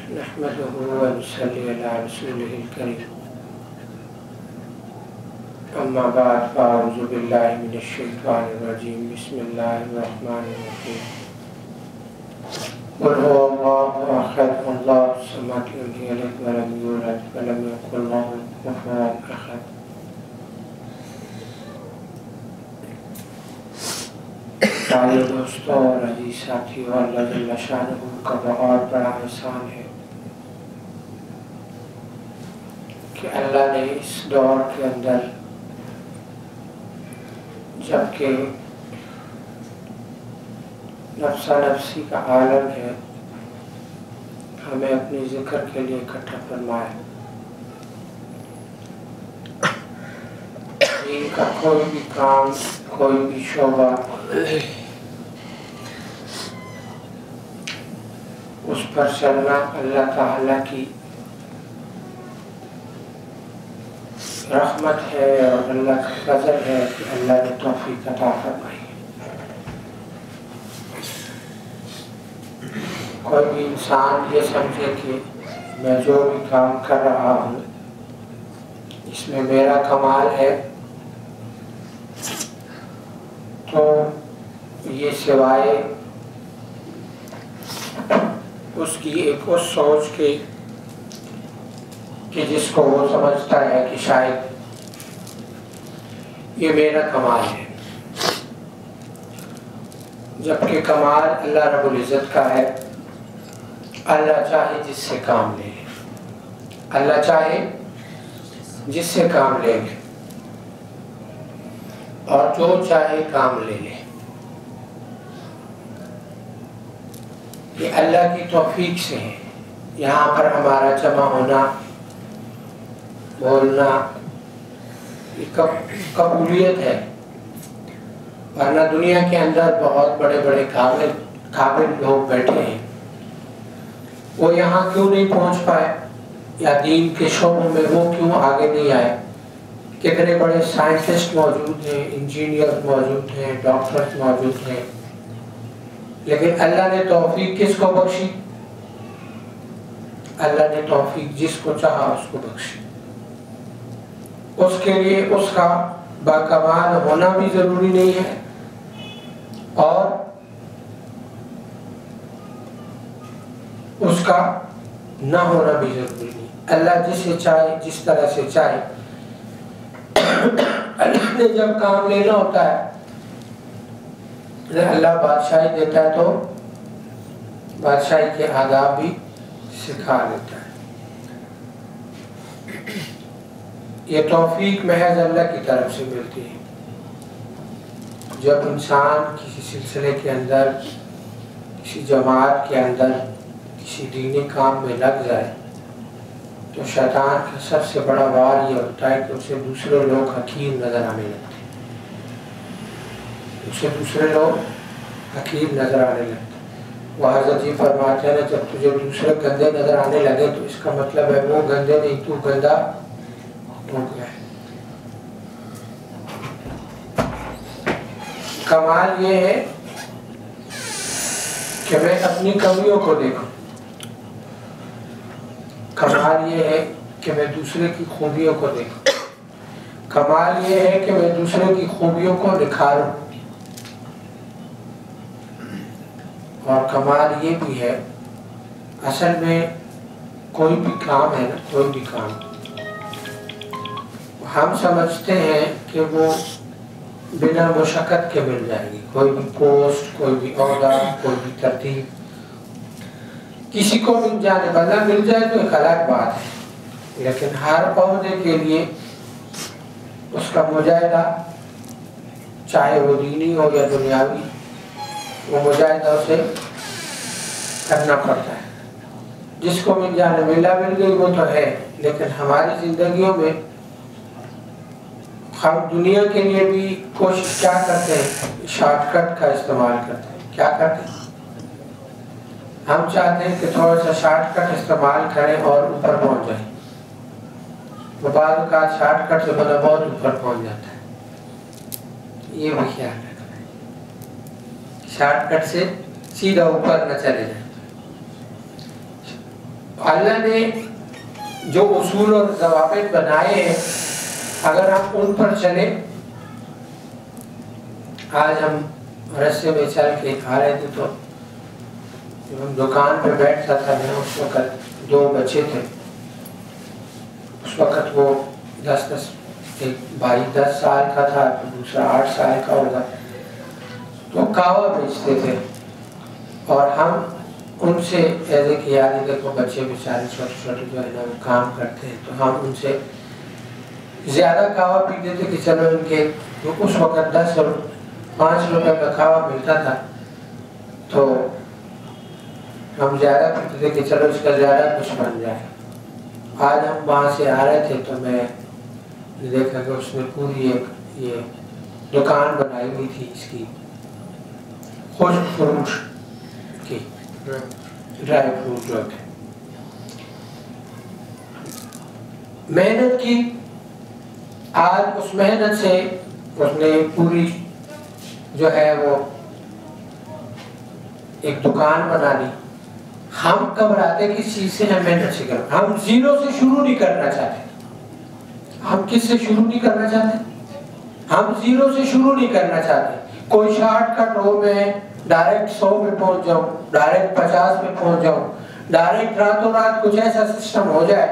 نحمده ونصلي على رسوله الكريم أما بعد فأعوذ بالله من الشيطان الرجيم بسم الله الرحمن الرحيم قل هو الله أحد الله الصمد لم يلد ولم يولد ولم يكن له كفوا أحد سارے دوستوں اور عزیز ساتھیوں، اللہ جل شانہ کا بہت بڑا احسان ہے کہ اللہ نے اس دور کے اندر جبکہ نفسا نفسی کا عالم ہے ہمیں اپنی ذکر کے لیے اکٹھا فرمایا۔ دین کا کوئی بھی کام، کوئی بھی شعبہ اس پر چلنا اللہ تعالیٰ کی رحمت ہے اور اللہ کا فضل ہے کہ اللہ نے توفیق عطا فرمائی۔ کوئی بھی انسان یہ سمجھے کہ میں جو بھی کام کر رہا ہوں اس میں میرا کمال ہے، تو یہ سوائے اس کی ایک اس سوچ کے کہ جس کو وہ سمجھتا ہے کہ شاید یہ میرا کمال ہے، جبکہ کمال اللہ رب العزت کا ہے۔ اللہ چاہے جس سے کام لے، اللہ چاہے جس سے کام لے لے اور جو چاہے کام لے لے۔ یہ اللہ کی توفیق سے ہے۔ یہاں پر ہمارا جمع ہونا، بولنا یہ قبولیت ہے، ورنہ دنیا کے اندر بہت بڑے بڑے قابل لوگ بیٹھے ہیں، وہ یہاں کیوں نہیں پہنچ پائے، یا دین کے شعبوں میں وہ کیوں آگے نہیں آئے؟ کتنے بڑے سائنٹسٹ موجود ہیں، انجینئر موجود ہیں، ڈاکٹرز موجود ہیں، لیکن اللہ نے توفیق کس کو بخشی؟ اللہ نے توفیق جس کو چاہا اس کو بخشی۔ اس کے لیے اس کا باکمال ہونا بھی ضروری نہیں ہے اور اس کا نہ ہونا بھی ضروری نہیں۔ اللہ جسے چاہے جس طرح سے چاہے، اللہ نے جب کام لینا ہوتا ہے اللہ بادشاہی دیتا ہے تو بادشاہی کے آداب بھی سکھا دیتا ہے۔ یہ توفیق محض اللہ کی طرف سے ملتی ہے۔ جب انسان کسی سلسلے کے اندر، کسی جماعت کے اندر، کسی دینی کام میں لگ جائے تو شیطان کا سب سے بڑا وار یہ ہوتا ہے کہ اسے دوسرے لوگ حقیر نظر آنے لگتے ہیں، اسے دوسرے لوگ حقیر نظر آنے لگتے ہیں۔ وہ حضرت جی فرماتے ہیں جب تجھے دوسرے گندے نظر آنے لگے تو اس کا مطلب ہے وہ گندے نہیں، تو گندا ہو گیا ہے۔ کمال یہ ہے کہ میں اپنی کمیوں کو دیکھوں، کمال یہ ہے کہ میں دوسرے کی خوبیوں کو دیکھوں، کمال یہ ہے کہ میں دوسرے کی خوبیوں کو نکھاروں، اور کمال یہ بھی ہے اصل میں کوئی بھی کام ہے نا، کوئی بھی کام ہم سمجھتے ہیں کہ وہ بنا مشقت کے مل جائے گی، کوئی بھی پوسٹ، کوئی بھی عہدہ، کوئی بھی ترتیب کسی کو مل جانے والا مل جائے تو ایک الگ بات ہے، لیکن ہر عہدے کے لیے اس کا مجاہدہ، چاہے وہ دینی ہو یا دنیاوی، وہ مجاہدہ اسے کرنا پڑتا ہے۔ جس کو مل جانے مل گئی وہ تو ہے، لیکن ہماری زندگیوں میں ہم دنیا کے لیے بھی کوشش کیا کرتے ہیں؟ شارٹ کٹ کا استعمال کرتے ہیں۔ کیا کرتے ہیں؟ ہم چاہتے ہیں کہ تھوڑا سا شارٹ کٹ استعمال کریں اور اوپر پہنچ جائیں۔ وہ بعض اوقات شارٹ کٹ سے بہت اوپر پہنچ جاتا ہے۔ یہ بھی خیال رکھنا ہے، شارٹ کٹ سے سیدھا اوپر نہ چلے جائیں۔ اللہ نے جو اصول اور ضوابط بنائے ہیں اگر ہم ان پر چلیں. آج ہم رستے میں چل کے آ رہے تھے تو ہم دکان پہ بیٹھتا تھا میں، اس وقت 2 بچے تھے. اس وقت وہ 10 ایک بھائی 10 سال کا تھا تو دوسرا 8 سال کا ہوگا. تو کاوا بیچتے تھے اور ہم ان سے ایسے کہ یار دیکھو بچے بیچارے چھوٹے چھوٹے جو ہے نا وہ کام کرتے ہیں، تو ہم ان سے زیادہ کاوا پیتے تھے کہ چلو ان کے، تو اس وقت 10 اور 5 روپے کا کاوا ملتا تھا تو ہم زیادہ پیتے تھے کہ چلو اس کا زیادہ کچھ بن جائے. آج ہم وہاں سے آ رہے تھے تو میں دیکھا کہ اس نے پوری ایک یہ دکان بنائی ہوئی تھی اس کی خشک فروٹ کی، ڈرائی فروٹ جو ہے. محنت کی، آج اس محنت سے اس نے پوری جو ہے وہ ایک دکان بنا لی. ہم گھبراتے کس چیز سے؟ ہم محنت سے کریں. ہم زیرو سے شروع نہیں کرنا چاہتے. ہم کس سے شروع نہیں کرنا چاہتے؟ ہم زیرو سے شروع نہیں کرنا چاہتے. کوئی شارٹ کٹ ہو، میں ڈائریکٹ 100 پہ پہنچ جاؤں، ڈائریکٹ 50 پہ پہنچ جاؤں، ڈائریکٹ راتوں رات کچھ ایسا سسٹم ہو جائے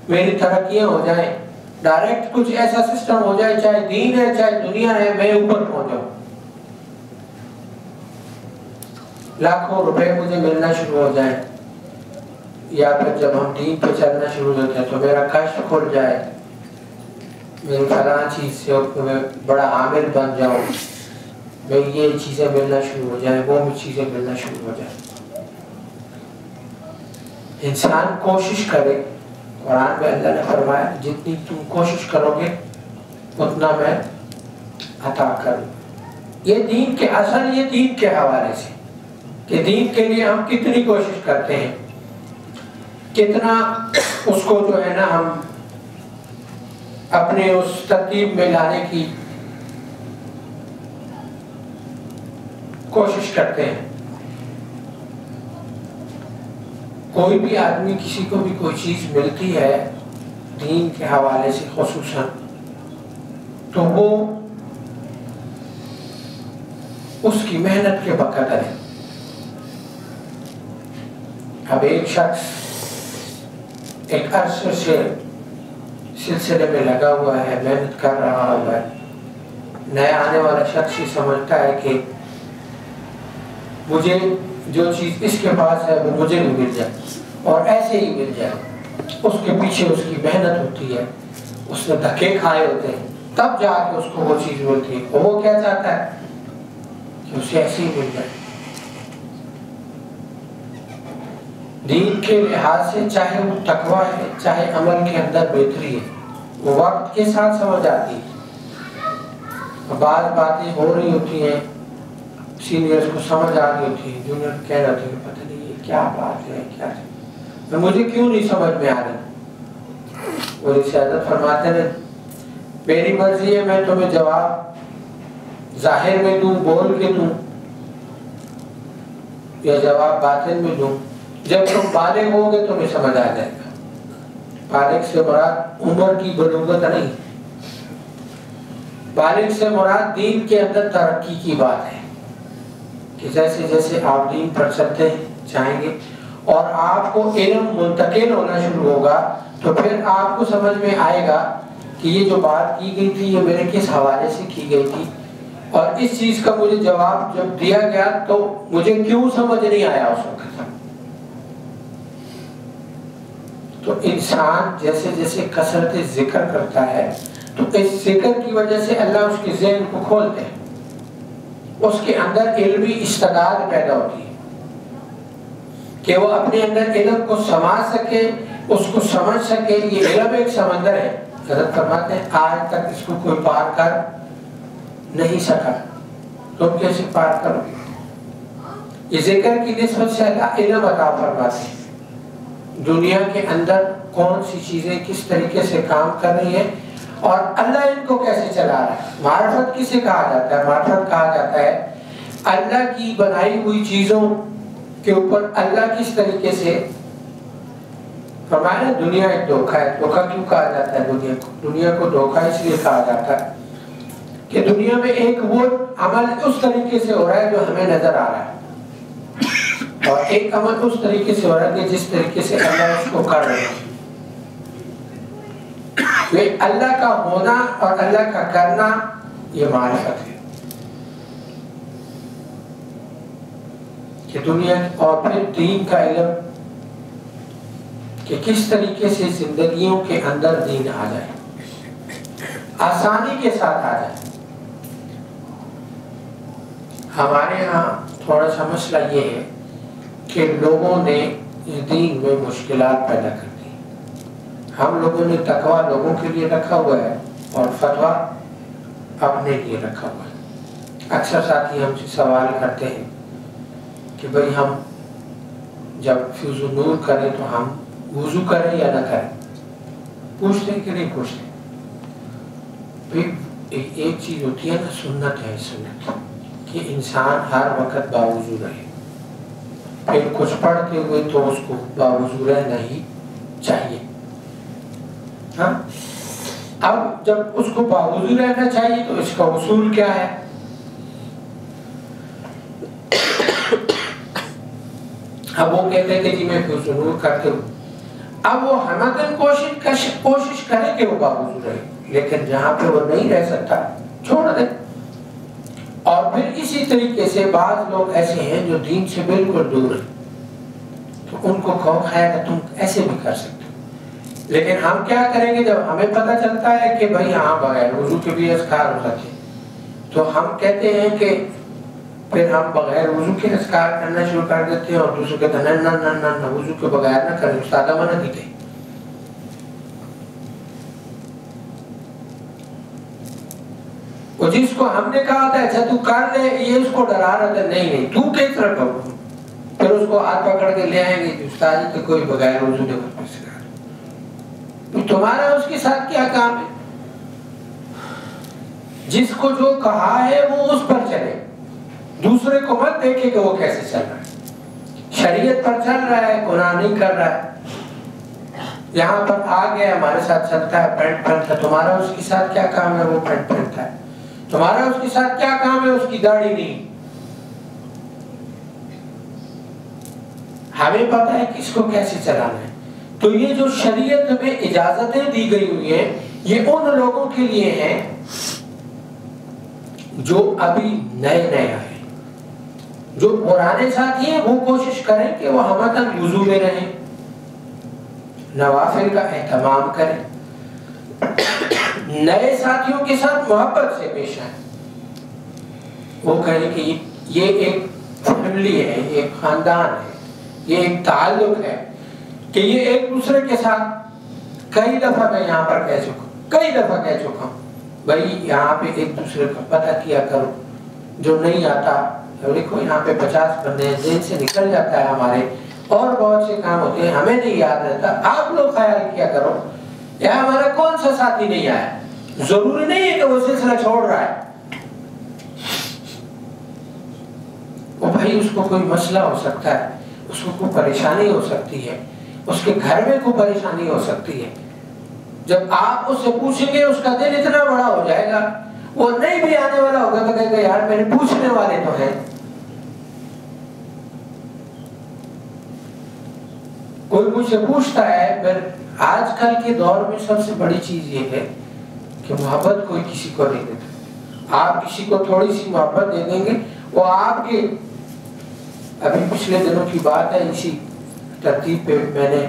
میری ترقیاں ہو جائیں، ڈائریکٹ کچھ ایسا سسٹم ہو جائے چاہے دین ہے چاہے دنیا ہے میں اوپر پہنچ جاؤں، لاکھوں روپے مجھے ملنا شروع ہو جائیں. یا پھر جب ہم دین پہ چلنا شروع ہوتے ہیں تو میرا کشف کھل جائے، میری فلاں چیز سے میں بڑا عامل بن جاؤں، میں یہ چیزیں ملنا شروع ہو جائیں، وہ بھی چیزیں ملنا شروع ہو جائیں. انسان کوشش کرے. قرآن میں اللہ نے فرمایا جتنی تم کوشش کرو گے اتنا میں عطا کروں. یہ دین کے اصل، یہ دین کے حوالے سے کہ دین کے لیے ہم کتنی کوشش کرتے ہیں، کتنا اس کو جو ہے نا ہم اپنے اس ترتیب میں لانے کی کوشش کرتے ہیں. کوئی بھی آدمی، کسی کو بھی کوئی چیز ملتی ہے دین کے حوالے سے خصوصاً، تو وہ اس کی محنت کے بقدر ہے. اب ایک شخص ایک عرصے سے سلسلے میں لگا ہوا ہے، محنت کر رہا ہوا ہے. نیا آنے والا شخص یہ سمجھتا ہے کہ مجھے جو چیز اس کے پاس ہے وہ مجھے بھی مل جائے اور ایسے ہی مل جائے. اس کے پیچھے اس کی محنت ہوتی ہے، اس نے دھکے کھائے ہوتے ہیں، تب جا کے اس کو وہ چیز ملتی ہے. اور وہ کیا چاہتا ہے کہ اسے ایسے ہی مل جائے. دین کے لحاظ سے چاہے وہ تقویٰ ہے چاہے عمل کے اندر بہتری ہے، وہ وقت کے ساتھ سمجھ آتی ہے. بعض باتیں ہو رہی ہوتی ہیں، سینئرز کو سمجھ آ رہی ہوتی ہے، جونیئر کہہ رہے ہوتے ہیں پتہ نہیں یہ کیا بات ہے، کیا ہے، مجھے کیوں نہیں سمجھ میں آ رہی. وہ حضرت فرماتے ہیں میری مرضی ہے، میں تمہیں جواب ظاہر میں دوں، بول کے دوں، یا جواب باطن میں دوں. جب تم بالغ ہوگے تمہیں سمجھ آ جائے گا. بالغ سے مراد عمر کی بلوغت نہیں، بالغ سے مراد دین کے اندر ترقی کی بات ہے کہ جیسے جیسے آپ دین پر چلتے جائیں گے اور آپ کو علم منتقل ہونا شروع ہوگا تو پھر آپ کو سمجھ میں آئے گا کہ یہ جو بات کی گئی تھی یہ میرے کس حوالے سے کی گئی تھی، اور اس چیز کا مجھے جواب جب دیا گیا تو مجھے کیوں سمجھ نہیں آیا اس وقت. تو انسان جیسے جیسے کثرت ذکر کرتا ہے تو اس ذکر کی وجہ سے اللہ اس کے ذہن کو کھولتے ہیں، اس کے اندر علمی استعداد پیدا ہوتی ہے کہ وہ اپنے اندر علم کو سما سکے، اس کو سمجھ سکے. یہ علم ایک سمندر ہے. حضرت فرماتے ہیں آج تک اس کو کوئی پار کر نہیں سکا، تم کیسے پار کرو گے؟ یہ ذکر کی نسبت سے اللہ علم عطا فرماتے ہیں. دنیا کے اندر کون سی چیزیں کس طریقے سے کام کر رہی ہیں اور اللہ ان کو کیسے چلا رہا ہے. معرفت کسے کہا جاتا ہے؟ معرفت کہا جاتا ہے اللہ کی بنائی ہوئی چیزوں کے اوپر اللہ کس طریقے سے فرمایا دنیا ایک دھوکہ ہے. دھوکہ کیوں کہا جاتا ہے دنیا کو؟ دنیا کو دھوکہ اس لیے کہا جاتا ہے کہ دنیا میں ایک وہ عمل اس طریقے سے ہو رہا ہے جو ہمیں نظر آ رہا ہے، اور ایک عمل اس طریقے سے ہو رہا ہے کہ جس طریقے سے اللہ اس کو کر رہے ہیں. یہ اللہ کا ہونا اور اللہ کا کرنا یہ معرفت ہے کہ دنیا. اور پھر دین کا علم کہ کس طریقے سے زندگیوں کے اندر دین آ جائے، آسانی کے ساتھ آ جائے. ہمارے ہاں تھوڑا سا مسئلہ یہ ہے کہ لوگوں نے دین میں مشکلات پیدا کر دی. ہم لوگوں نے تقویٰ لوگوں کے لیے رکھا ہوا ہے اور فتویٰ اپنے لیے رکھا ہوا ہے. اکثر ساتھی ہم سے سوال کرتے ہیں کہ بھئی ہم جب فیض النور کریں تو ہم وضو کریں یا نہ کریں؟ پوچھتے ہیں کہ نہیں پوچھتے؟ پھر ایک چیز ہوتی ہے نا، سنت ہے، سنت کہ انسان ہر وقت باوضو رہے. پھر کچھ پڑھتے ہوئے تو اس کو باوضو رہنا ہی چاہیے. ہاں، اب جب اس کو باوضو رہنا چاہیے تو اس کا اصول کیا ہے؟ اب وہ کہتے ہیں کہ جی میں فیض النور کرتے ہوں. اب وہ ہمدن کوشش کرے کہ وہ باوضو رہے، لیکن جہاں پہ وہ نہیں رہ سکتا چھوڑ دے. اور پھر اسی طریقے سے بعض لوگ ایسے ہیں جو دین سے بالکل دور ہیں، تو ان کو کہو خیر تم ایسے بھی کر سکتے ہو. لیکن ہم کیا کریں گے جب ہمیں پتہ چلتا ہے کہ بھئی ہاں بغیر وضو کے بھی اذکار ہو سکتے، تو ہم کہتے ہیں کہ پھر ہم بغیر وضو کے اذکار کرنا شروع کر دیتے ہیں، اور دوسرے کہتے ہیں نہ نہ نہ نہ وضو کے بغیر نہ کریں، استاد منع کی تھی. اور جس کو ہم نے کہا تھا اچھا تو کر لے، یہ اس کو ڈرا رہا تھا نہیں نہیں تو کس طرح کرو. پھر اس کو ہاتھ پکڑ کے لے آئیں گے استاد جی کہ کوئی بغیر وضو نہیں کر سکتا. تمہارا اس کے ساتھ کیا کام ہے؟ جس کو جو کہا ہے وہ اس پر چلے، دوسرے کو مت دیکھے کہ وہ کیسے چل رہا ہے. شریعت پر چل رہا ہے، گناہ نہیں کر رہا ہے. یہاں پر آ گیا ہمارے ساتھ چلتا ہے، پینٹ پہنتا ہے، تمہارا اس کے ساتھ کیا کام ہے؟ وہ پینٹ پہنتا ہے. تمہارا اس کے ساتھ کیا کام ہے؟ اس کی داڑھی نہیں. ہمیں پتہ ہے کس کو کیسے چلانا ہے. تو یہ جو شریعت میں اجازتیں دی گئی ہوئی ہیں یہ ان لوگوں کے لیے ہیں جو ابھی نئے نئے آئے. جو پرانے ساتھی ہیں وہ کوشش کریں کہ وہ ہمدن وضو میں رہیں، نوافل کا اہتمام کریں، نئے ساتھیوں کے ساتھ محبت سے پیش آئیں. وہ کہیں کہ یہ ایک فیملی ہے، یہ ایک خاندان ہے، یہ ایک تعلق ہے کہ یہ ایک دوسرے کے ساتھ. کئی دفعہ میں یہاں پر کئی دفعہ کہہ چکا ہوں بھائی یہاں پہ ایک دوسرے کا پتہ کیا کرو. جو نہیں آتا دیکھو یہاں پہ 50 بندے ہیں، ذہن سے نکل جاتا ہے ہمارے، اور بہت سے کام ہوتے ہیں ہمیں نہیں یاد رہتا. آپ لوگ خیال کیا کرو یا ہمارا کون سا ساتھی نہیں آیا. ضروری نہیں ہے کہ وہ سلسلہ چھوڑ رہا ہے. وہ بھائی اس کو کوئی مسئلہ ہو سکتا ہے، اس کو کوئی پریشانی ہو سکتی ہے، اس کے گھر میں کوئی پریشانی ہو سکتی ہے. جب آپ اس سے پوچھیں گے اس کا دل اتنا بڑا ہو جائے گا، وہ نہیں بھی آنے والا ہوگا تو کہے گا یار میرے پوچھنے والے تو ہیں. کوئی مجھ سے پوچھتا ہے، پھر آج کل کے دور میں سب سے بڑی چیز یہ ہے کہ محبت کوئی کسی کو نہیں دیتا. آپ کسی کو تھوڑی سی محبت دے دیں گے، وہ آپ کے ابھی پچھلے دنوں کی بات ہے، اسی ترتیب پہ میں نے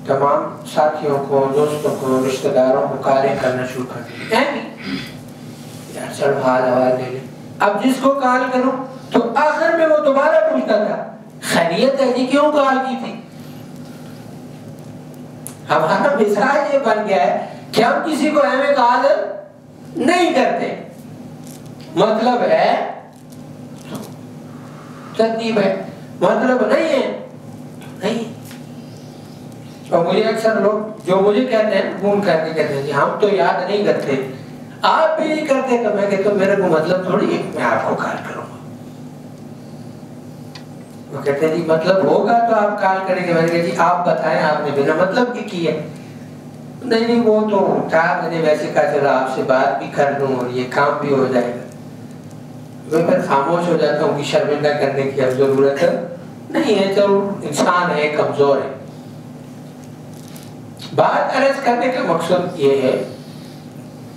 تمام ساتھیوں کو، دوستوں کو، رشتہ داروں کو کالیں کرنا شروع کر دی. یار چل حال آواز لے لے. اب جس کو کال کروں تو آخر میں وہ دوبارہ پوچھتا تھا خیریت ہے جی کیوں کال کی تھی. ہمارا مزاج یہ بن گیا ہے کہ ہم کسی کو ایویں کال نہیں کرتے. مطلب ہے ترتیب ہے، مطلب نہیں ہے نہیں. اور مجھے اکثر لوگ جو مجھے کہتے ہیں فون کر کے کہتے ہیں جی ہم تو یاد نہیں کرتے، آپ بھی نہیں کرتے. تو میں کہتا ہوں میرے کو مطلب تھوڑی ہے کہ میں آپ کو کال کروں گا. وہ کہتے ہیں جی مطلب ہوگا تو آپ کال کریں گے. میں نے کہا جی آپ بتائیں آپ نے بنا مطلب کی کی ہے. نہیں وہ تو تھا میں نے ویسے کہا چلا آپ سے بات بھی کر لوں اور یہ کام بھی ہو جائے گا. میں پھر خاموش ہو جاتا ہوں کہ شرمندہ کرنے کی اب ضرورت نہیں ہے. چلو انسان ہے کمزور ہے. بات عرض کرنے کا مقصد یہ ہے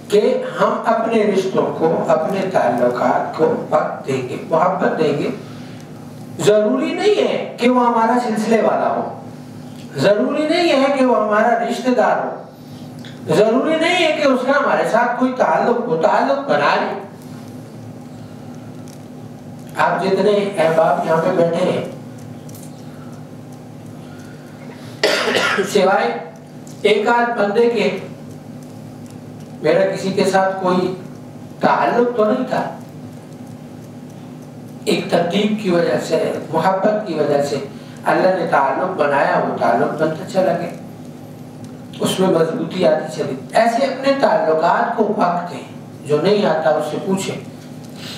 کہ ہم اپنے رشتوں کو اپنے تعلقات کو وقت دیں گے محبت دیں گے. ضروری نہیں ہے کہ وہ ہمارا سلسلے والا ہو. ضروری نہیں ہے کہ وہ ہمارا رشتہ دار ہو. ضروری نہیں ہے کہ اس کا ہمارے ساتھ کوئی تعلق ہو. تعلق بنا لیں. آپ جتنے احباب یہاں پہ بیٹھے ہیں سوائے ایک آدھ بندے کے میرا کسی کے ساتھ کوئی تعلق تو نہیں تھا. ایک ترتیب کی وجہ سے محبت کی وجہ سے اللہ نے تعلق بنایا. وہ تعلق بنتا چلا گیا. اس میں مضبوطی آتی چلی. ایسے اپنے تعلقات کو وقت دیں. جو نہیں آتا اس سے پوچھیں.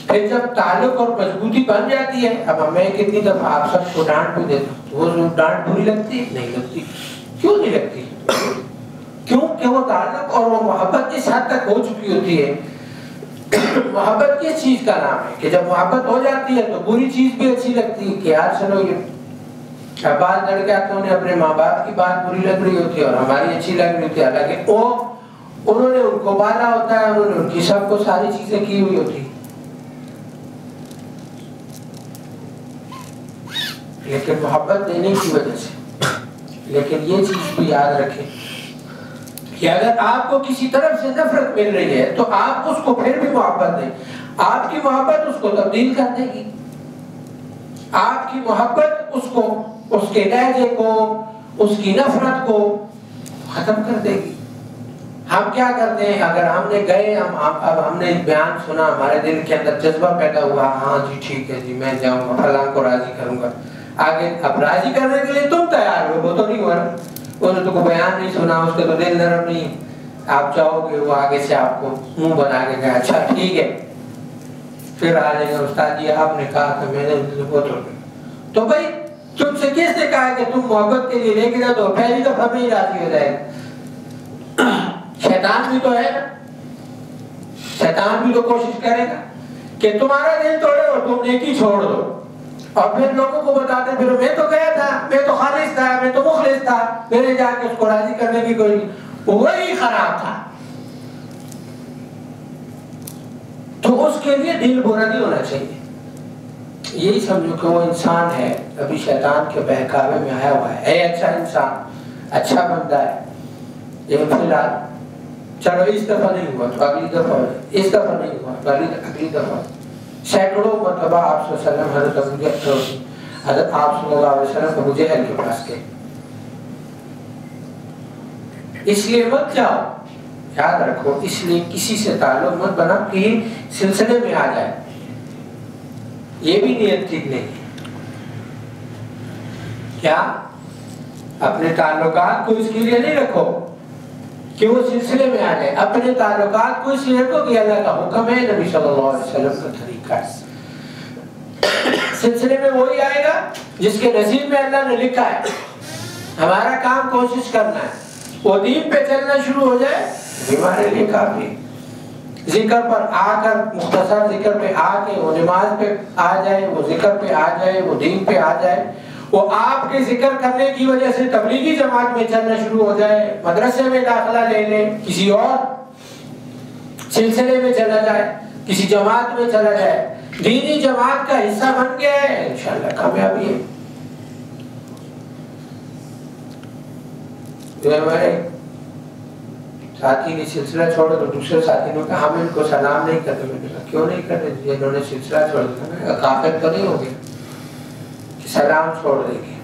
پھر جب تعلق اور مضبوطی بن جاتی ہے. اب میں کتنی دفعہ آپ سب کو ڈانٹ بھی دیتا ہوں تو وہ ڈانٹ بری لگتی نہیں لگتی. کیوں نہیں لگتی؟ کیوں کہ وہ تعلق اور وہ محبت اس حد تک ہو چکی ہوتی ہے. محبت کس چیز کا نام ہے کہ جب محبت ہو جاتی ہے تو بری چیز بھی اچھی لگتی ہے کہ یار چلو یہ بعض لڑکے آتے ہیں اپنے ماں باپ کی بات بری لگ رہی ہوتی ہے اور ہماری اچھی لگ رہی ہوتی ہے. حالانکہ انہوں نے ان کو پالا ہوتا ہے. انہوں نے ان کی سب کو ساری چیزیں کی ہوئی ہوتی ہیں. لیکن محبت دینے کی وجہ سے. لیکن یہ چیز بھی یاد رکھیں کہ اگر آپ کو کسی طرف سے نفرت مل رہی ہے تو آپ اس کو پھر بھی محبت دیں. آپ کی محبت اس کو تبدیل کر دے گی. آپ کی محبت اس کو اس کے لہجے کو اس کی نفرت کو ختم کر دے گی. ہم کیا کرتے ہیں اگر ہم نے گئے اب ہم نے بیان سنا ہمارے دل کے اندر جذبہ پیدا ہوا ہاں جی ٹھیک ہے جی میں جاؤں گا فلاں کو راضی کروں گا. آگے اب راضی کرنے کے لیے تم تیار ہو. وہ تو نہیں ہوا. انہوں نے تو کوئی بیان نہیں سنا اس کے تو دل نرم نہیں. آپ چاہو گے وہ آگے سے آپ کو منہ بنا کے کہا اچھا ٹھیک ہے. پھر آ جائے گا استاد جی آپ نے کہا کہ میں نے تو بھائی تم سے کس نے کہا کہ تم محبت کے لیے لے کے جاؤ تو پہلی دفعہ میں ہی راضی ہو جائے گا. شیطان بھی تو ہے نا. شیطان بھی تو کوشش کرے گا کہ تمہارا دل توڑے اور تم نیکی چھوڑ دو. اور پھر لوگوں کو بتاتے پھر میں تو گیا تھا میں تو خالص تھا میں تو مخلص تھا میرے جا کے اس کو راضی کرنے کی کوئی وہی خراب تھا. تو اس کے لیے دل برا نہیں ہونا چاہیے. یہی سمجھو کہ وہ انسان ہے ابھی شیطان کے بہکاوے میں آیا ہوا ہے. اچھا انسان اچھا بندہ ہے لیکن فی الحال چلو اس دفعہ نہیں ہوا تو اگلی دفعہ اس دفعہ نہیں ہوا تو اگلی دفعہ. سینکڑوں مرتبہ آپ صلی اللہ علیہ وسلم حضرت آپ صلی اللہ علیہ وسلم ابو جہل کے پاس گئے. اس لیے مت جاؤ. یاد رکھو اس لیے کسی سے تعلق مت بنا کہ سلسلے میں آ جائے. یہ بھی نیت ٹھیک نہیں ہے. کیا اپنے تعلقات کو اس کے لیے نہیں رکھو کہ وہ سلسلے میں آ جائے. اپنے تعلقات کو اس لیے رکھو کہ اللہ کا حکم ہے نبی صلی اللہ علیہ وسلم کا طریقہ ہے. سلسلے میں وہی آئے گا جس کے نصیب میں اللہ نے لکھا ہے. ہمارا کام کوشش کرنا ہے وہ دین پہ چلنا شروع ہو جائے ہمارے لیے کافی. ذکر پر آ کر مختصر ذکر پہ آ کے وہ نماز پہ آ جائے وہ ذکر پہ آ جائے وہ دین پہ آ جائے. وہ آپ کے ذکر کرنے کی وجہ سے تبلیغی جماعت میں چلنا شروع ہو جائے مدرسے میں داخلہ لے لے کسی اور سلسلے میں چلا جائے کسی جماعت میں چلا جائے دینی جماعت کا حصہ بن گیا ہے انشاءاللہ کامیابی ہے. جو ہمارے ساتھی نے سلسلہ چھوڑا تو دوسرے ساتھی نے کہا ہم ان کو سلام نہیں کرتے. میں نے کہا کیوں نہیں کرتے؟ جنہوں نے سلسلہ چھوڑ دیا کافر تو نہیں ہو گیا کہ سلام چھوڑ دے گے.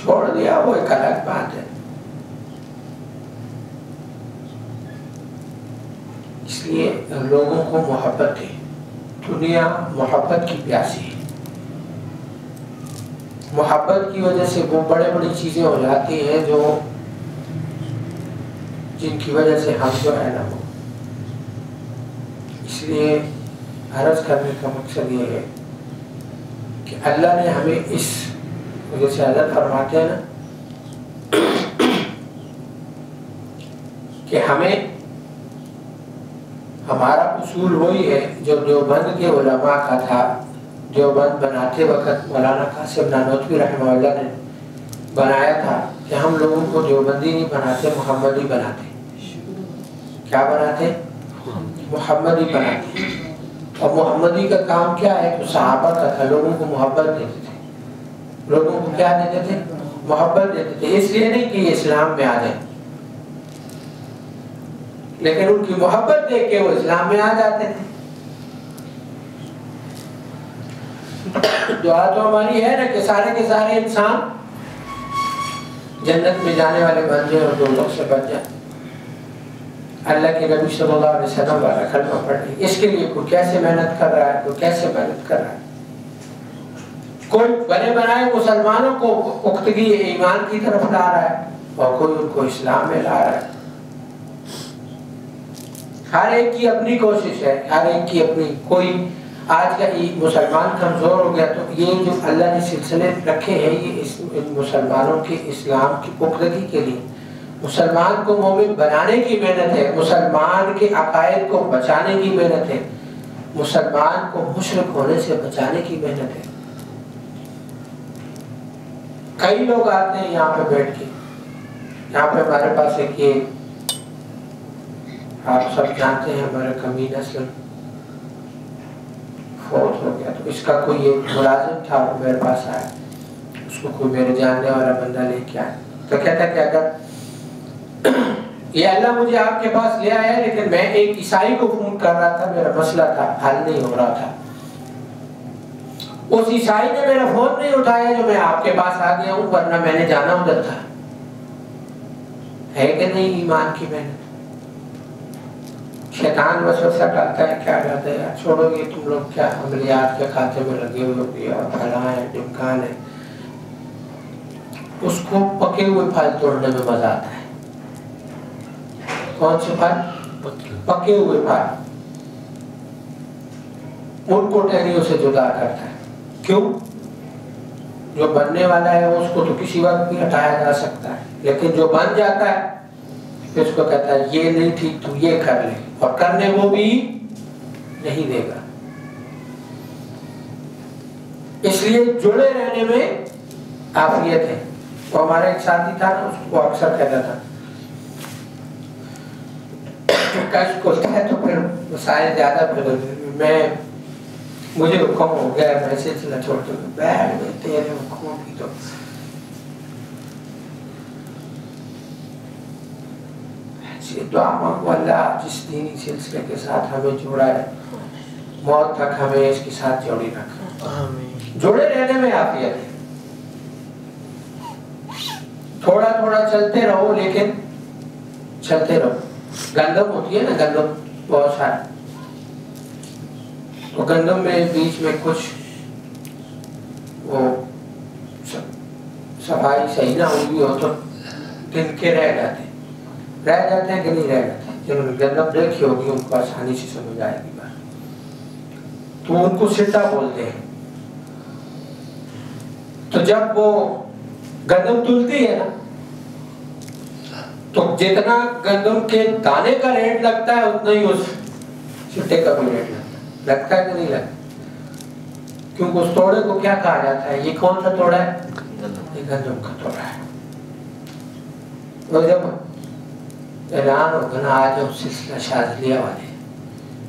چھوڑ دیا وہ ایک الگ بات ہے. اس لیے لوگوں کو محبت ہے. دنیا محبت کی پیاسی ہے. محبت کی وجہ سے وہ بڑے بڑی چیزیں ہو جاتی ہیں جو جن کی وجہ سے ہم جو ہے نا. اس لیے عرض کرنے کا مقصد یہ ہے کہ اللہ نے ہمیں اس جیسے حضرت فرماتے ہیں نا کہ ہمیں ہمارا اصول وہی ہے جو دیوبند کے علماء کا تھا. دیوبند بناتے وقت مولانا قاسم نانوتوی رحمہ اللہ نے بنایا تھا کہ ہم لوگوں کو دیوبندی نہیں بناتے، محمدی بناتے. کیا بناتے؟ محمدی بناتے. اور محمدی کا کام کیا ہے؟ تو صحابہ کا تھا، لوگوں کو محبت دیتے تھے. لوگوں کو کیا دیتے تھے؟ محبت دیتے تھے. اس لیے نہیں کہ یہ اسلام میں آ جائیں، لیکن ان کی محبت دیکھ کے وہ اسلام میں آ جاتے تھے. دعا تو ہماری ہے نا کہ سارے کے سارے انسان جنت میں جانے والے بن جائیں اور دوزخ سے بچ جائیں. اللہ کے نبی صلی اللہ علیہ وسلم والا کلمہ پڑھیں. اس کے لیے کوئی کیسے محنت کر رہا ہے، کوئی کیسے محنت کر رہا ہے. کوئی بنے بنائے مسلمانوں کو پختگی ایمان کی طرف لا رہا ہے اور کوئی ان کو اسلام میں لا رہا ہے. ہر ایک کی اپنی کوشش ہے، ہر ایک کی اپنی. کوئی آج کا مسلمان کمزور ہو گیا تو یہ جو اللہ نے سلسلے رکھے ہیں یہ مسلمانوں کے اسلام کی پختگی کے لیے، مسلمان کو مومن بنانے کی محنت ہے، مسلمان کے عقائد کو بچانے کی محنت ہے، مسلمان کو مشرک ہونے سے بچانے کی محنت ہے. کئی لوگ آتے ہیں یہاں پہ بیٹھ کے. یہاں پہ ہمارے پاس ایک یہ آپ سب جانتے ہیں ہمارا کمین اسلم فوت ہو گیا، تو اس کا کوئی ایک ملازم تھا وہ میرے پاس آیا. اس کو کوئی میرے جاننے والا بندہ لے کے آیا تو کہتا کہ اگر یہ اللہ مجھے آپ کے پاس لے آیا لیکن میں ایک عیسائی کو فون کر رہا تھا، میرا مسئلہ تھا، حل نہیں ہو رہا تھا. اس عیسائی نے میرا فون نہیں اٹھایا جو میں آپ کے پاس آ گیا ہوں، ورنہ میں نے جانا ادھر تھا. ہے کہ نہیں ایمان کی محنت؟ شیطان وسوسہ ڈالتا ہے، کیا ڈالتا ہے؟ یار چھوڑو گے تم لوگ کیا عملیات کے کھاتے میں لگے ہوئے ہو گیا، پھیلائیں ہیں ڈمکان ہے. اس کو پکے ہوئے پھل توڑنے میں مزہ آتا ہے. کون سے پھل؟ پکے ہوئے پھل. ان کو ٹہنیوں سے جدا کرتا ہے. کیوں؟ جو بننے والا ہے اس کو تو کسی وقت بھی ہٹایا جا سکتا ہے، لیکن جو بن جاتا ہے اس کو کہتا ہے یہ نہیں ٹھیک تو یہ کر لے، اور کرنے وہ بھی نہیں دے گا. اس لیے جڑے رہنے میں عافیت ہے. وہ ہمارا ایک ساتھی تھا نا، اس کو اکثر کہتا تھا کش کو ہے تو پھر مسائل زیادہ میں مجھے حکم ہو گیا میسج نہ چھوڑتے بیٹھ میں تیرے حکموں کی تو دعا مانگو اللہ جس دینی سلسلے کے ساتھ ہمیں جوڑا ہے موت تک ہمیں اس کے ساتھ جوڑی رکھا. جوڑے رہنے میں عافیت ہے. تھوڑا تھوڑا چلتے رہو لیکن چلتے رہو. گندم ہوتی ہے نا، گندم بہت سارا، تو گندم میں بیچ میں کچھ وہ صفائی صحیح نہ ہوئی ہو تو گن کے رہ جاتے ہیں کہ نہیں رہ جاتے. جنہوں نے گندم دیکھی ہوگی ان کو آسانی سے سمجھ آئے گی بات. تو ان کو سٹا بولتے ہیں. تو جب وہ گندم تلتی ہے نا تو جتنا گندم کے دانے کا ریٹ لگتا ہے اتنا ہی اس سٹے کا بھی ریٹ لگتا ہے کہ نہیں لگتا. کیونکہ اس توڑے کو کیا کہا جاتا ہے؟ یہ کون سا توڑا ہے؟ یہ گندم کا توڑا ہے. تو جب اعلان ہوگا نا آج ہم سلسلہ شاذلیہ والے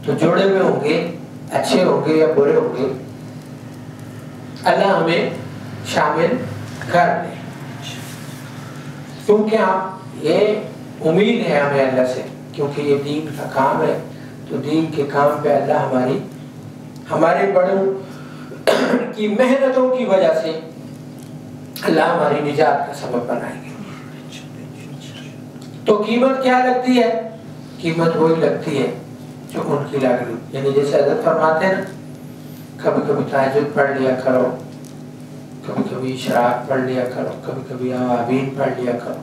تو جوڑے میں ہوں گے، اچھے ہوں گے یا برے ہوں گے، اللہ ہمیں شامل کر لے. کیونکہ ہم یہ امید ہے ہمیں اللہ سے، کیونکہ یہ دین کا کام ہے. تو دین کے کام پہ اللہ ہمارے بڑوں کی محنتوں کی وجہ سے اللہ ہماری نجات کا سبب بنائیں گے. تو قیمت کیا لگتی ہے؟ قیمت وہی لگتی ہے جو ان کی لگ رہی. یعنی جیسے حضرت فرماتے ہیں نا، کبھی کبھی تہجد پڑھ لیا کرو، کبھی کبھی اشراق پڑھ لیا کرو، کبھی کبھی آوابین پڑھ لیا کرو.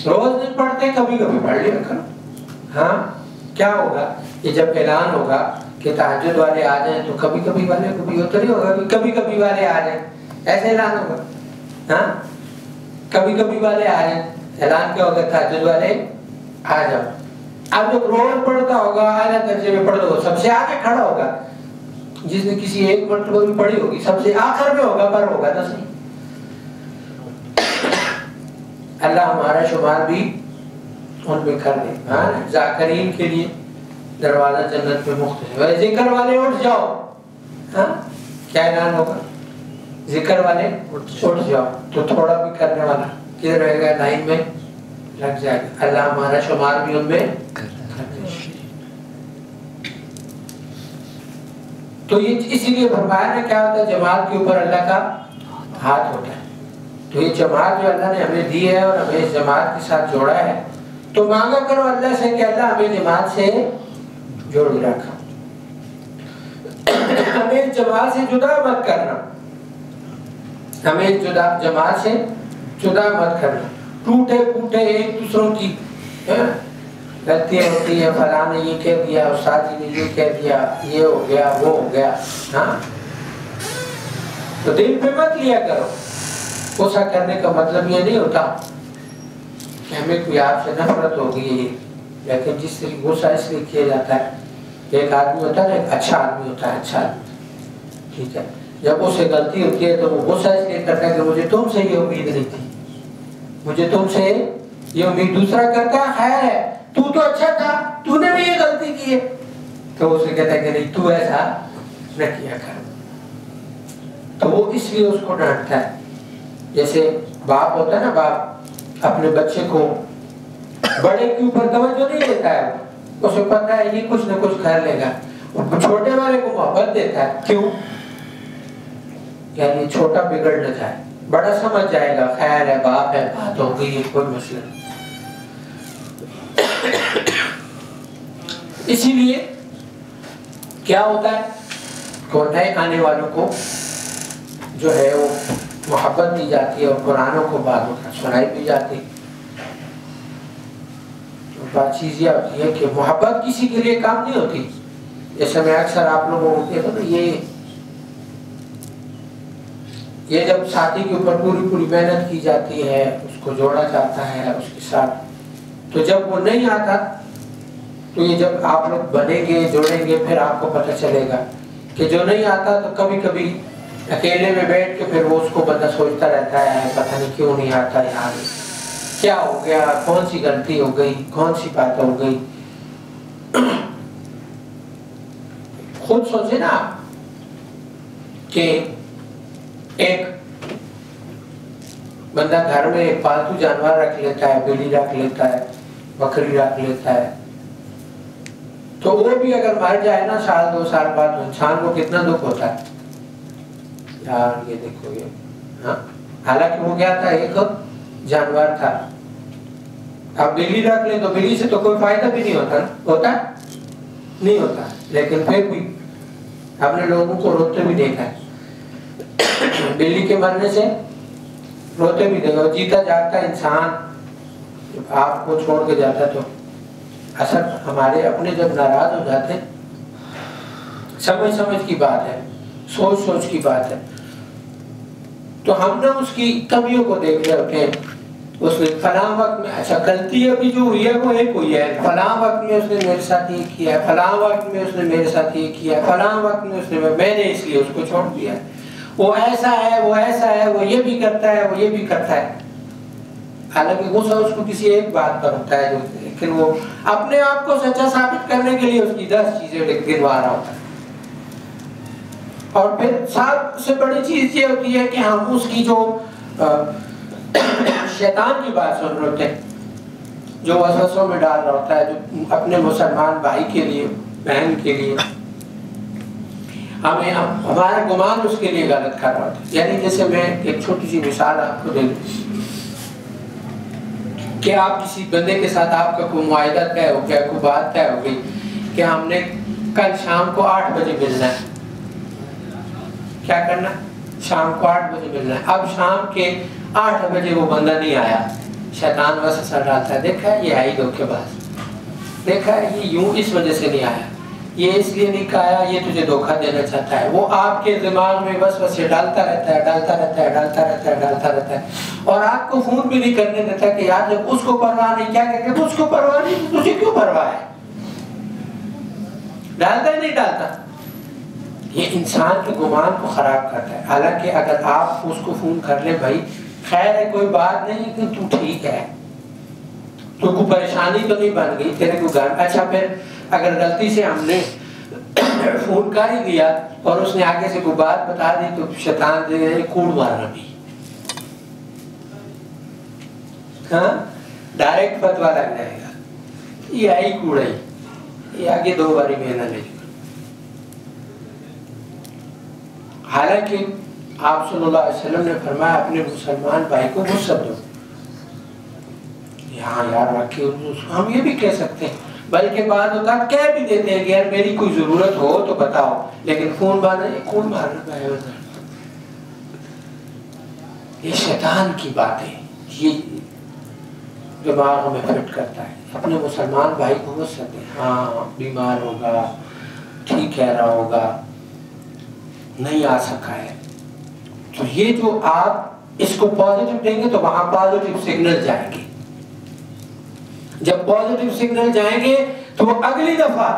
روز نہیں پڑھتے، کبھی کبھی پڑھ لیا کرو. ہاں کیا ہوگا؟ یہ جب اعلان ہوگا کہ تہجد والے آ جائیں تو کبھی کبھی والے کو بھی ہوتا نہیں ہوگا کبھی کبھی والے آ جائیں، ایسے اعلان ہوگا؟ ہاں کبھی کبھی والے آ جائیں، اعلان کیا ہوگا؟ تہجد والے آ جاؤ۔ اب جب روز پڑھتا ہوگا اعلیٰ درجے میں پڑھ دو سب سے آگے کھڑا ہوگا، جس نے کسی ایک مرتبہ بھی پڑھی ہوگی سب سے آخر میں ہوگا پر ہوگا نا صحیح۔ اللہ ہمارا شمار بھی ان میں کر دے۔ ہاں ذاکرین کے لیے دروازہ جنت میں مختصر ہے۔ ذکر والے اٹھ جاؤ، ہاں کیا اعلان ہوگا؟ ذکر والے اٹھ جاؤ، تو تھوڑا بھی کرنے والا کدھر رہے گا؟ لائن میں لگ جائے گا۔ اللہ ہمارا شمار بھی ان میں کر دے۔ تو یہ اسی لیے فرمایا نا کیا ہوتا ہے؟ جماعت کے اوپر اللہ کا ہاتھ ہوتا ہے۔ تو یہ جماعت جو اللہ نے ہمیں دی ہے اور ہمیں اس جماعت کے ساتھ جوڑا ہے، تو مانگا کرو اللہ سے کہ اللہ ہمیں جماعت سے جوڑ رکھا، ہمیں اس جماعت سے جدا مت کرنا، ہمیں اس جماعت سے جدا مت کرنا۔ ٹوٹے پھوٹے ایک دوسروں کی غلطیاں ہوتی ہے، فلاں نے یہ کہہ دیا، استاد جی نے یہ کہہ دیا، یہ ہو گیا وہ ہو گیا، ہاں تو دل پہ مت لیا کرو۔ غصہ کرنے کا مطلب یہ نہیں ہوتا کہ ہمیں کوئی آپ سے نفرت ہو گئی ہے، لیکن جس سے غصہ اس لیے کیا جاتا ہے، ایک آدمی ہوتا ہے نا، ایک اچھا آدمی ہوتا ہے، اچھا آدمی، ٹھیک ہے، جب اسے غلطی ہوتی ہے تو وہ غصہ اس لیے کرتا ہے کہ مجھے تم سے یہ امید نہیں تھی، مجھے تم سے یہ امید۔ دوسرا کرتا ہے خیر ہے تو اچھا تھا، تو نے بھی یہ غلطی کی ہے، تو اسے کہتا ہے کہ نہیں تو ایسا نہ کیا کر، تو وہ اس لیے اس کو ڈانٹتا ہے۔ جیسے باپ ہوتا ہے نا، باپ اپنے بچے کو بڑے کے اوپر توجہ نہیں دیتا ہے، اسے پتا ہے یہ کچھ نہ کچھ کر لے گا، چھوٹے والے کو محبت دیتا ہے، کیوں؟ یعنی چھوٹا بگڑ نہ جائے، بڑا سمجھ جائے گا خیر ہے، باپ ہے، بات ہو گئی، کوئی مسئلہ نہیں۔ اسی لیے کیا ہوتا ہے کہ نئے آنے والوں کو جو ہے وہ محبت دی جاتی ہے اور قرآنوں کو بعد میں سنائی بھی جاتی۔ بات چیز یہ ہوتی ہے کہ محبت کسی کے لیے کام نہیں ہوتی، جیسے میں اکثر آپ لوگوں کو کہتا ہوں، یہ جب ساتھی کے اوپر پوری محنت کی جاتی ہے، اس کو جوڑا جاتا ہے اس کے ساتھ، تو جب وہ نہیں آتا تو یہ جب آپ لوگ بنیں گے جوڑیں گے پھر آپ کو پتہ چلے گا کہ جو نہیں آتا تو کبھی کبھی اکیلے میں بیٹھ کے پھر وہ اس کو بندہ سوچتا رہتا ہے پتہ نہیں کیوں نہیں آتا یہاں، کیا ہو گیا، کون سی غلطی ہو گئی، کون سی بات ہو گئی۔ خود سوچے نا کہ ایک بندہ گھر میں ایک پالتو جانور رکھ لیتا ہے، بلی رکھ لیتا ہے، بکری رکھ لیتا ہے، تو وہ بھی اگر مر جائے نا سال دو سال بعد تو انسان کو کتنا دکھ ہوتا ہے، یار یہ دیکھو یہ، ہاں حالانکہ وہ کیا تھا، ایک جانور تھا۔ اب بلی رکھ لیں تو بلی سے تو کوئی فائدہ بھی نہیں ہوتا، ہوتا نہیں ہوتا، لیکن پھر بھی ہم نے لوگوں کو روتے بھی دیکھا ہے، بلی کے مرنے سے روتے بھی دیکھا، جیتا جاگتا انسان جب آپ کو چھوڑ کے جاتا ہے تو اصل ہمارے اپنے جب ناراض ہو جاتے ہیں، سمجھ کی بات ہے، سوچ کی بات ہے، تو ہم نے اس کی کمیوں کو دیکھ رہے ہوتے ہیں، اس نے فلاں وقت میں اچھا غلطی ابھی جو ہوئی ہے وہ ایک ہوئی ہے، فلاں وقت میں اس نے میرے ساتھ یہ کیا ہے، فلاں وقت میں اس نے میرے ساتھ یہ کیا ہے، فلاں وقت میں اس نے میں نے اس لیے اس کو چھوڑ دیا ہے، وہ ایسا ہے وہ ایسا ہے، وہ یہ بھی کرتا ہے وہ یہ بھی کرتا ہے۔ حالانکہ غصہ اس کو کسی ایک بات پر ہوتا ہے، لیکن وہ اپنے آپ کو سچا ثابت کرنے کے لیے اس کی 10 چیزیں گنوا رہا ہوتا ہے۔ اور پھر سب سے بڑی چیز یہ ہوتی ہے کہ ہم اس کی جو شیطان کی بات سن رہے ہوتے ہیں، جو وسوسوں میں ڈال رہا ہوتا ہے، جو اپنے مسلمان بھائی کے لیے بہن کے لیے ہمارا گمان اس کے لیے غلط کر رہا ہوتا ہے۔ یعنی جیسے میں ایک چھوٹی سی مثال آپ کو دے دوں کہ آپ کسی بندے کے ساتھ آپ کا کوئی معاہدہ طے ہو گیا، کوئی بات طے ہو گئی کہ ہم نے کل شام کو 8 بجے ملنا ہے، کیا کرنا ہے؟ شام کو 8 بجے ملنا ہے۔ اب شام کے 8 بجے وہ بندہ نہیں آیا، شیطان وسوسہ ڈالتا ہے، دیکھا ہے یہ آئی دھوکے باز، دیکھا ہے یہ یوں اس وجہ سے نہیں آیا، یہ اس لیے نہیں کھایا، یہ تجھے دھوکہ دینا چاہتا ہے. وہ آپ کے دماغ میں بس ڈالتا رہتا ہے اور آپ کو فون بھی نہیں کرنے دیتا کہ یار جب اس کو پرواہ نہیں، کیا کہتے اس کو پرواہ نہیں تجھے کیوں پرواہ ہے؟ ڈالتا ہی نہیں ڈالتا. یہ انسان کے گمان کو خراب کرتا ہے. حالانکہ اگر آپ اس کو فون کر لے، بھائی خیر ہے کوئی بات نہیں کہ تو ٹھیک ہے، تو کوئی پریشانی تو نہیں بن گئی تیرے کو گھر. اچھا پھر اگر غلطی سے ہم نے فون کر ہی دیا اور اس نے آگے سے کوئی بات بتا دی تو شیطان دے کوڑ مارنا بھی، ہاں ڈائریکٹ فتوا لگ جائے گا، یہ آئی کوڑ ہے، یہ آگے 2 باری میں نہ لے. حالانکہ آپ صلی اللہ علیہ وسلم نے فرمایا اپنے مسلمان بھائی کو وسعت دو. یہاں یار رکھے ہم یہ بھی کہہ سکتے ہیں، بلکہ بعد ہوتا کہہ بھی دیتے ہیں کہ یار میری کوئی ضرورت ہو تو بتاؤ، لیکن فون کون مارنا ہے. یہ شیطان کی باتیں یہ دماغ میں فٹ کرتا ہے. اپنے مسلمان بھائی کو وسعت دیں، ہاں بیمار ہوگا، ٹھیک کہہ رہا ہوگا، نہیں آ سکا ہے، تو یہ جو آپ اس کو پازیٹیو دیں گے تو وہاں پازیٹیو سگنل جائیں گے. جب پازیٹیو سگنل جائیں گے تو وہ اگلی دفعہ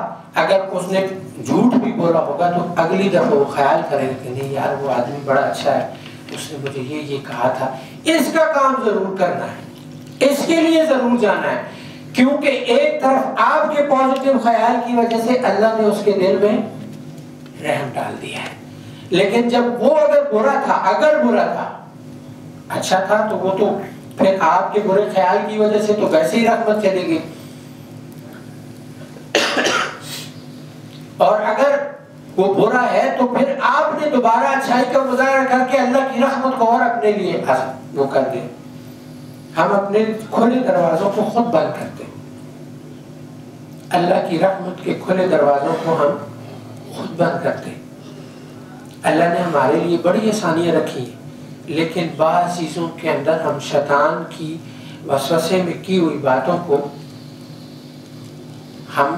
اگر اس نے جھوٹ بھی بولا ہوگا تو اگلی دفعہ وہ خیال کرے گا کہ نہیں یار وہ آدمی بڑا اچھا ہے، اس نے مجھے یہ کہا تھا. اس کا کام ضرور کرنا ہے، اس کے لیے ضرور جانا ہے، کیونکہ ایک طرف آپ کے پازیٹیو خیال کی وجہ سے اللہ نے اس کے دل میں رحم ڈال دیا ہے. لیکن جب وہ اگر برا تھا، اچھا تھا تو وہ تو پھر آپ کے برے خیال کی وجہ سے تو ویسے ہی رحمت چلے گی. اور اگر وہ برا ہے تو پھر آپ نے دوبارہ اچھائی کا مظاہرہ کر کے اللہ کی رحمت کو اور اپنے لیے وہ کر دیں. ہم اپنے کھلے دروازوں کو خود بند کرتے ہیں، اللہ کی رحمت کے کھلے دروازوں کو ہم خود بند کرتے ہیں. اللہ نے ہمارے لیے بڑی آسانیاں رکھی ہیں، لیکن بعض چیزوں کے اندر ہم شیطان کی وسوسے میں کی ہوئی باتوں کو ہم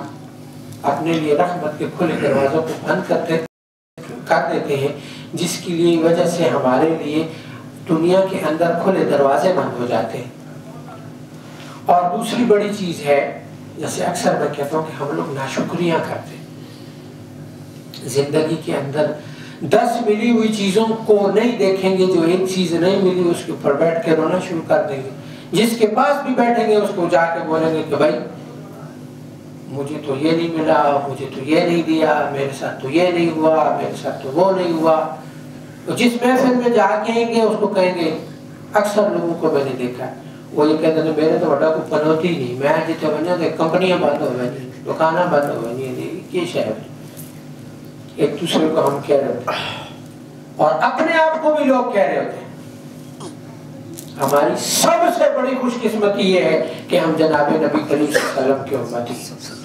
اپنے لیے رحمت کے کھلے دروازوں کو بند کر دیتے ہیں، جس کی لیے وجہ سے ہمارے لیے دنیا کے اندر کھلے دروازے بند ہو جاتے ہیں. اور دوسری بڑی چیز ہے، جیسے اکثر میں کہتا ہوں کہ ہم لوگ ناشکریاں کرتے ہیں. زندگی کے اندر 10 ملی ہوئی چیزوں کو نہیں دیکھیں گے، جو ایک چیز نہیں ملی اس کے اوپر بیٹھ کے رونا شروع کر دیں گے. جس کے پاس بھی بیٹھیں گے اس کو جا کے بولیں گے کہ بھائی مجھے تو یہ نہیں ملا، مجھے تو یہ نہیں دیا، میرے ساتھ تو یہ نہیں ہوا، میرے ساتھ تو وہ نہیں ہوا. جس محفل میں جا کے آئیں گے اس کو کہیں گے، اکثر لوگوں کو میں نے دیکھا وہ یہ کہتے ہیں میرے تو بڑا کو پنوتی نہیں، میں جیتے بنے تو کمپنیاں بند ہو گئی، دکانیں بند ہو گئی، یہ شہر ایک دوسرے کو ہم کہہ رہے ہوتے ہیں اور اپنے آپ کو بھی لوگ کہہ رہے ہوتے ہیں. ہماری سب سے بڑی خوش قسمتی یہ ہے کہ ہم جناب نبی کریم صلی اللہ علیہ وسلم کے امتی ہیں.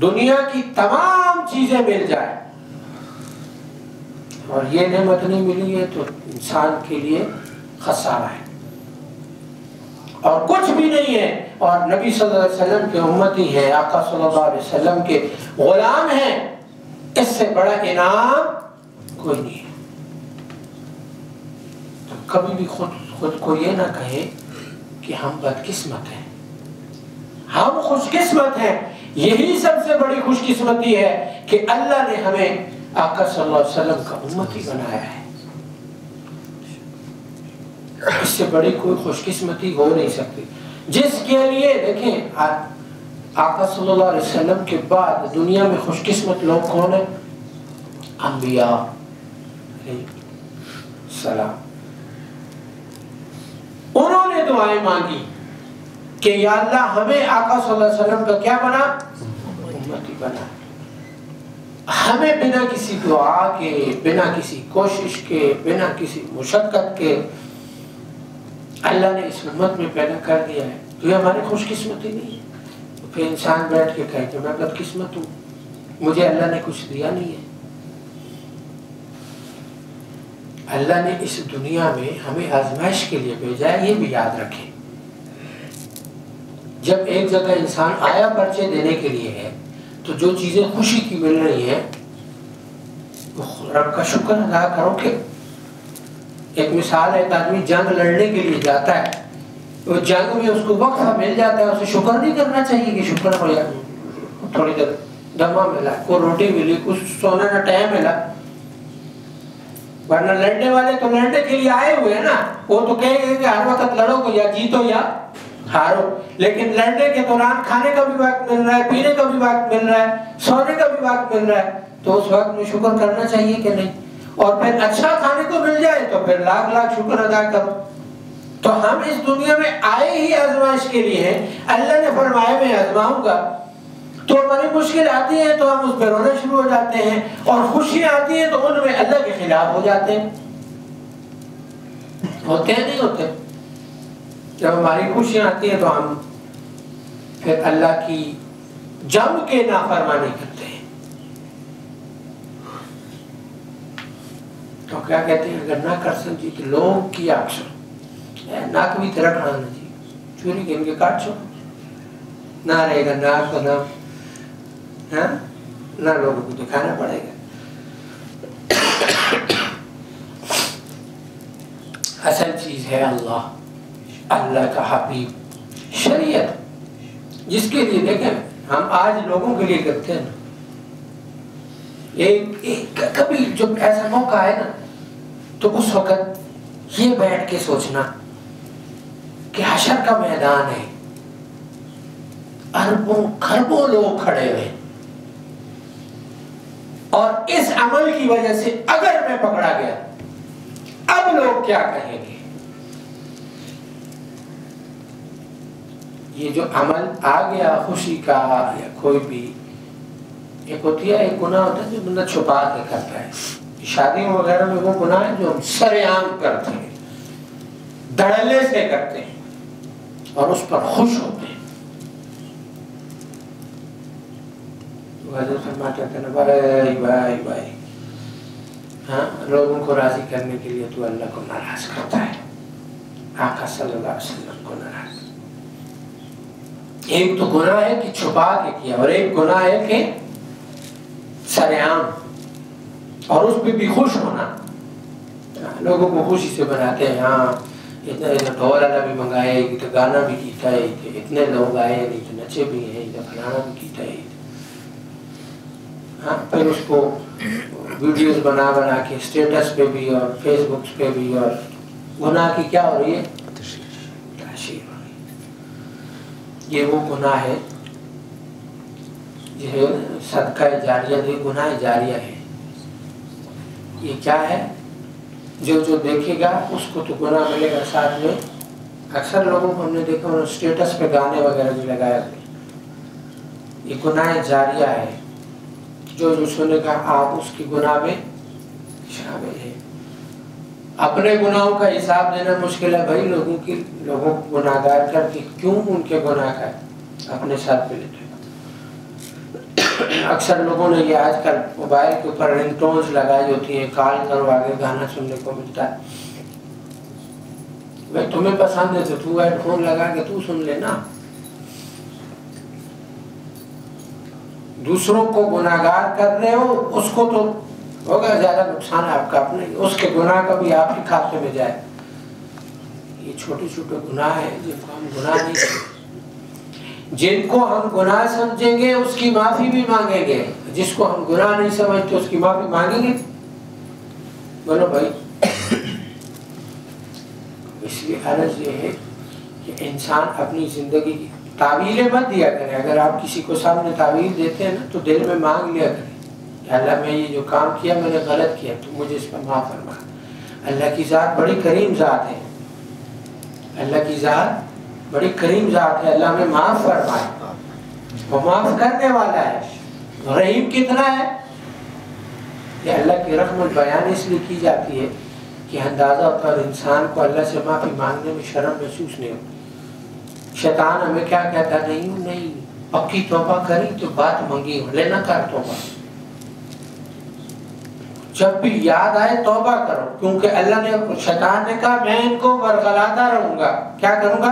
دنیا کی تمام چیزیں مل جائیں اور یہ نعمت نہیں ملی ہے تو انسان کے لیے خسارہ ہے اور کچھ بھی نہیں ہے. اور نبی صلی اللہ علیہ وسلم کے امتی ہیں، آقا صلی اللہ علیہ وسلم کے غلام ہیں، اس سے بڑا انعام کوئی نہیں ہے. تو کبھی بھی خود کو یہ نہ کہے کہ ہم بدقسمت ہیں، ہم خوش قسمت ہیں. یہی سب سے بڑی خوش قسمتی ہے کہ اللہ نے ہمیں آقا صلی اللہ علیہ وسلم کا امتی بنایا ہے. اس سے بڑی کوئی خوش قسمتی ہو نہیں سکتی. جس کے لیے دیکھیں آقا صلی اللہ علیہ وسلم کے بعد دنیا میں خوش قسمت لوگ کون ہیں؟ انبیاء سلام. انہوں نے دعائیں مانگی کہ یا اللہ ہمیں آقا صلی اللہ علیہ وسلم کا کیا بنا؟ امتی بنا. ہمیں بنا کسی دعا کے، بنا کسی کوشش کے، بنا کسی مشقت کے اللہ نے اس امت میں پیدا کر دیا ہے. تو یہ ہماری خوش قسمتی نہیں ہے. پھر انسان بیٹھ کے کہے کہ میں بدقسمت ہوں، مجھے اللہ نے کچھ دیا نہیں ہے. اللہ نے اس دنیا میں ہمیں آزمائش کے لیے بھیجا ہے، یہ بھی یاد رکھیں. جب ایک جگہ انسان آیا پرچے دینے کے لیے ہے تو جو چیزیں خوشی کی مل رہی ہیں رب کا شکر ادا کرو. کہ ایک مثال ہے، ایک آدمی جنگ لڑنے کے لیے جاتا ہے، وہ جنگ میں اس کو وقت مل جاتا ہے، اسے شکر نہیں کرنا چاہیے کہ شکر ہو جائے تھوڑی دیر دما ملا، کوئی روٹی ملی، کچھ سونے کا ٹائم ملا. ورنہ لڑنے والے تو لڑنے کے لیے آئے ہوئے ہیں نا، وہ تو کہیں گے کہ ہر وقت لڑو گے، یا جیتو یا ہارو. لیکن لڑنے کے دوران کھانے کا بھی وقت مل رہا ہے، پینے کا بھی وقت مل رہا ہے، سونے کا بھی وقت مل رہا ہے، تو اس وقت میں شکر کرنا چاہیے کہ نہیں؟ اور پھر اچھا کھانے کو مل جائے تو پھر لاکھ لاکھ شکر ادا کرو. تو ہم اس دنیا میں آئے ہی آزمائش کے لیے ہیں. اللہ نے فرمایا میں آزماؤں گا. تو بڑی مشکل آتی ہے تو ہم اس پہ رونا شروع ہو جاتے ہیں، اور خوشیاں آتی ہیں تو ان میں اللہ کے خلاف ہو جاتے ہیں. ہوتے ہیں نہیں ہوتے؟ جب ہماری خوشیاں آتی ہیں تو ہم پھر اللہ کی جم کے نافرمانی کرتے ہیں. تو کیا کہتے ہیں، اگر نہ کر سمجھی تو لوگ کی اکثر ناک بھی تیرا کھانا جی چوری کے ان کے کاٹ چھوڑ، نہ رہے گا ناک کا نام، نہ لوگوں کو دکھانا پڑے گا. اصل چیز ہے اللہ، اللہ کا حبیب، شریعت، جس کے لیے دیکھیں ہم آج لوگوں کے لیے کرتے ہیں. کبھی جب ایسا موقع آئے نا تو اس وقت یہ بیٹھ کے سوچنا کہ حشر کا میدان ہے، اربوں کھربوں لوگ کھڑے ہوئے، اور اس عمل کی وجہ سے اگر میں پکڑا گیا اب لوگ کیا کہیں گے. یہ جو عمل آ گیا خوشی کا یا کوئی بھی، ایک ہوتی ہے، ایک گناہ ہوتا ہے جو بندہ چھپا کے کرتا ہے. شادیوں وغیرہ میں وہ گناہ ہے جو ہم سر عام کرتے ہیں، دھڑلے سے کرتے ہیں اور اس پر خوش ہوتے ہیں. حضرت فرماتے ہیں نا بھائی بھائی بھائی، ہاں لوگوں کو راضی کرنے کے لیے تو اللہ کو ناراض کرتا ہے، آقا صلی اللہ علیہ وسلم کو ناراض. ایک تو گناہ ہے کہ چھپا کے کیا، اور ایک گناہ ہے کہ سر عام، اور اس پہ بھی خوش ہونا. لوگوں کو خوشی سے بناتے ہیں، ہاں اتنا ڈھول والا بھی منگائے، اتنا گانا بھی کیتا ہے، اتنے لوگ آئے، اتنے نچے بھی ہیں، اتنا فلانا بھی کیتا ہے. ہاں پھر اس کو ویڈیوز بنا بنا کے اسٹیٹس پہ بھی اور فیس بکس پہ بھی، اور گناہ کی کیا ہو رہی ہے، تشہیر ہو رہی ہے. یہ وہ گناہ ہے یہ صدقہ جاریہ، یہ گناہ جاریہ ہے. یہ کیا ہے، جو دیکھے گا اس کو تو گناہ ملے گا، ساتھ میں اکثر لوگوں کو ہم نے دیکھا انہوں نے اسٹیٹس پہ گانے وغیرہ بھی لگایا. یہ گناہ جاریہ ہے، جو سنے گا آپ اس کی گناہ میں شامل ہے. اپنے گناہوں کا حساب دینا مشکل ہے بھائی، لوگوں کو گناہ گار کر کے کیوں ان کے گناہ کا اپنے ساتھ پہ لیتے. اکثر لوگوں نے یہ آج کل موبائل کے اوپر رنگ ٹونز لگائی ہوتی ہیں، کال کرو آگے گانا سننے کو ملتا ہے. بھائی تمہیں پسند ہے تو تو ہیڈ فون لگا کے تو سن لینا. دوسروں کو گناہ گار کر رہے ہو، اس کو تو ہوگا زیادہ نقصان ہے آپ کا، اپنے اس کے گناہ کا بھی آپ کے کھاتے میں جائے. یہ چھوٹے چھوٹے گناہ ہیں جن کو ہم گناہ نہیں کرتے، جن کو ہم گناہ سمجھیں گے اس کی معافی بھی مانگیں گے، جس کو ہم گناہ نہیں سمجھتے اس کی معافی مانگیں گے. بولو بھائی. اس لیے عرض یہ ہے کہ انسان اپنی زندگی کی تعبیریں مت دیا کرے. اگر آپ کسی کو سامنے تعبیر دیتے ہیں نا تو دل میں مانگ لیا کرے کہ اللہ میں یہ جو کام کیا میں نے غلط کیا تو مجھے اس پر معاف فرما. اللہ کی ذات بڑی کریم ذات ہے، اللہ کی ذات بڑی کریم ذات ہے. اللہ میں معاف فرمائے، وہ معاف کرنے والا ہے. رحیم کتنا ہے، یہ اللہ کی رحمت بیان اس لیے کی جاتی ہے کہ اندازہ ہوتا ہے انسان کو اللہ سے معافی مانگنے میں شرم محسوس نہیں ہوتی. شیطان ہمیں کیا کہتا ہے، نہیں پکی توبہ کری تو بات منگی ہو، لینا کر توبہ. جب بھی یاد آئے توبہ کرو، کیونکہ اللہ نے، شیطان نے کہا میں ان کو ورغلاتا رہوں گا. کیا کروں گا،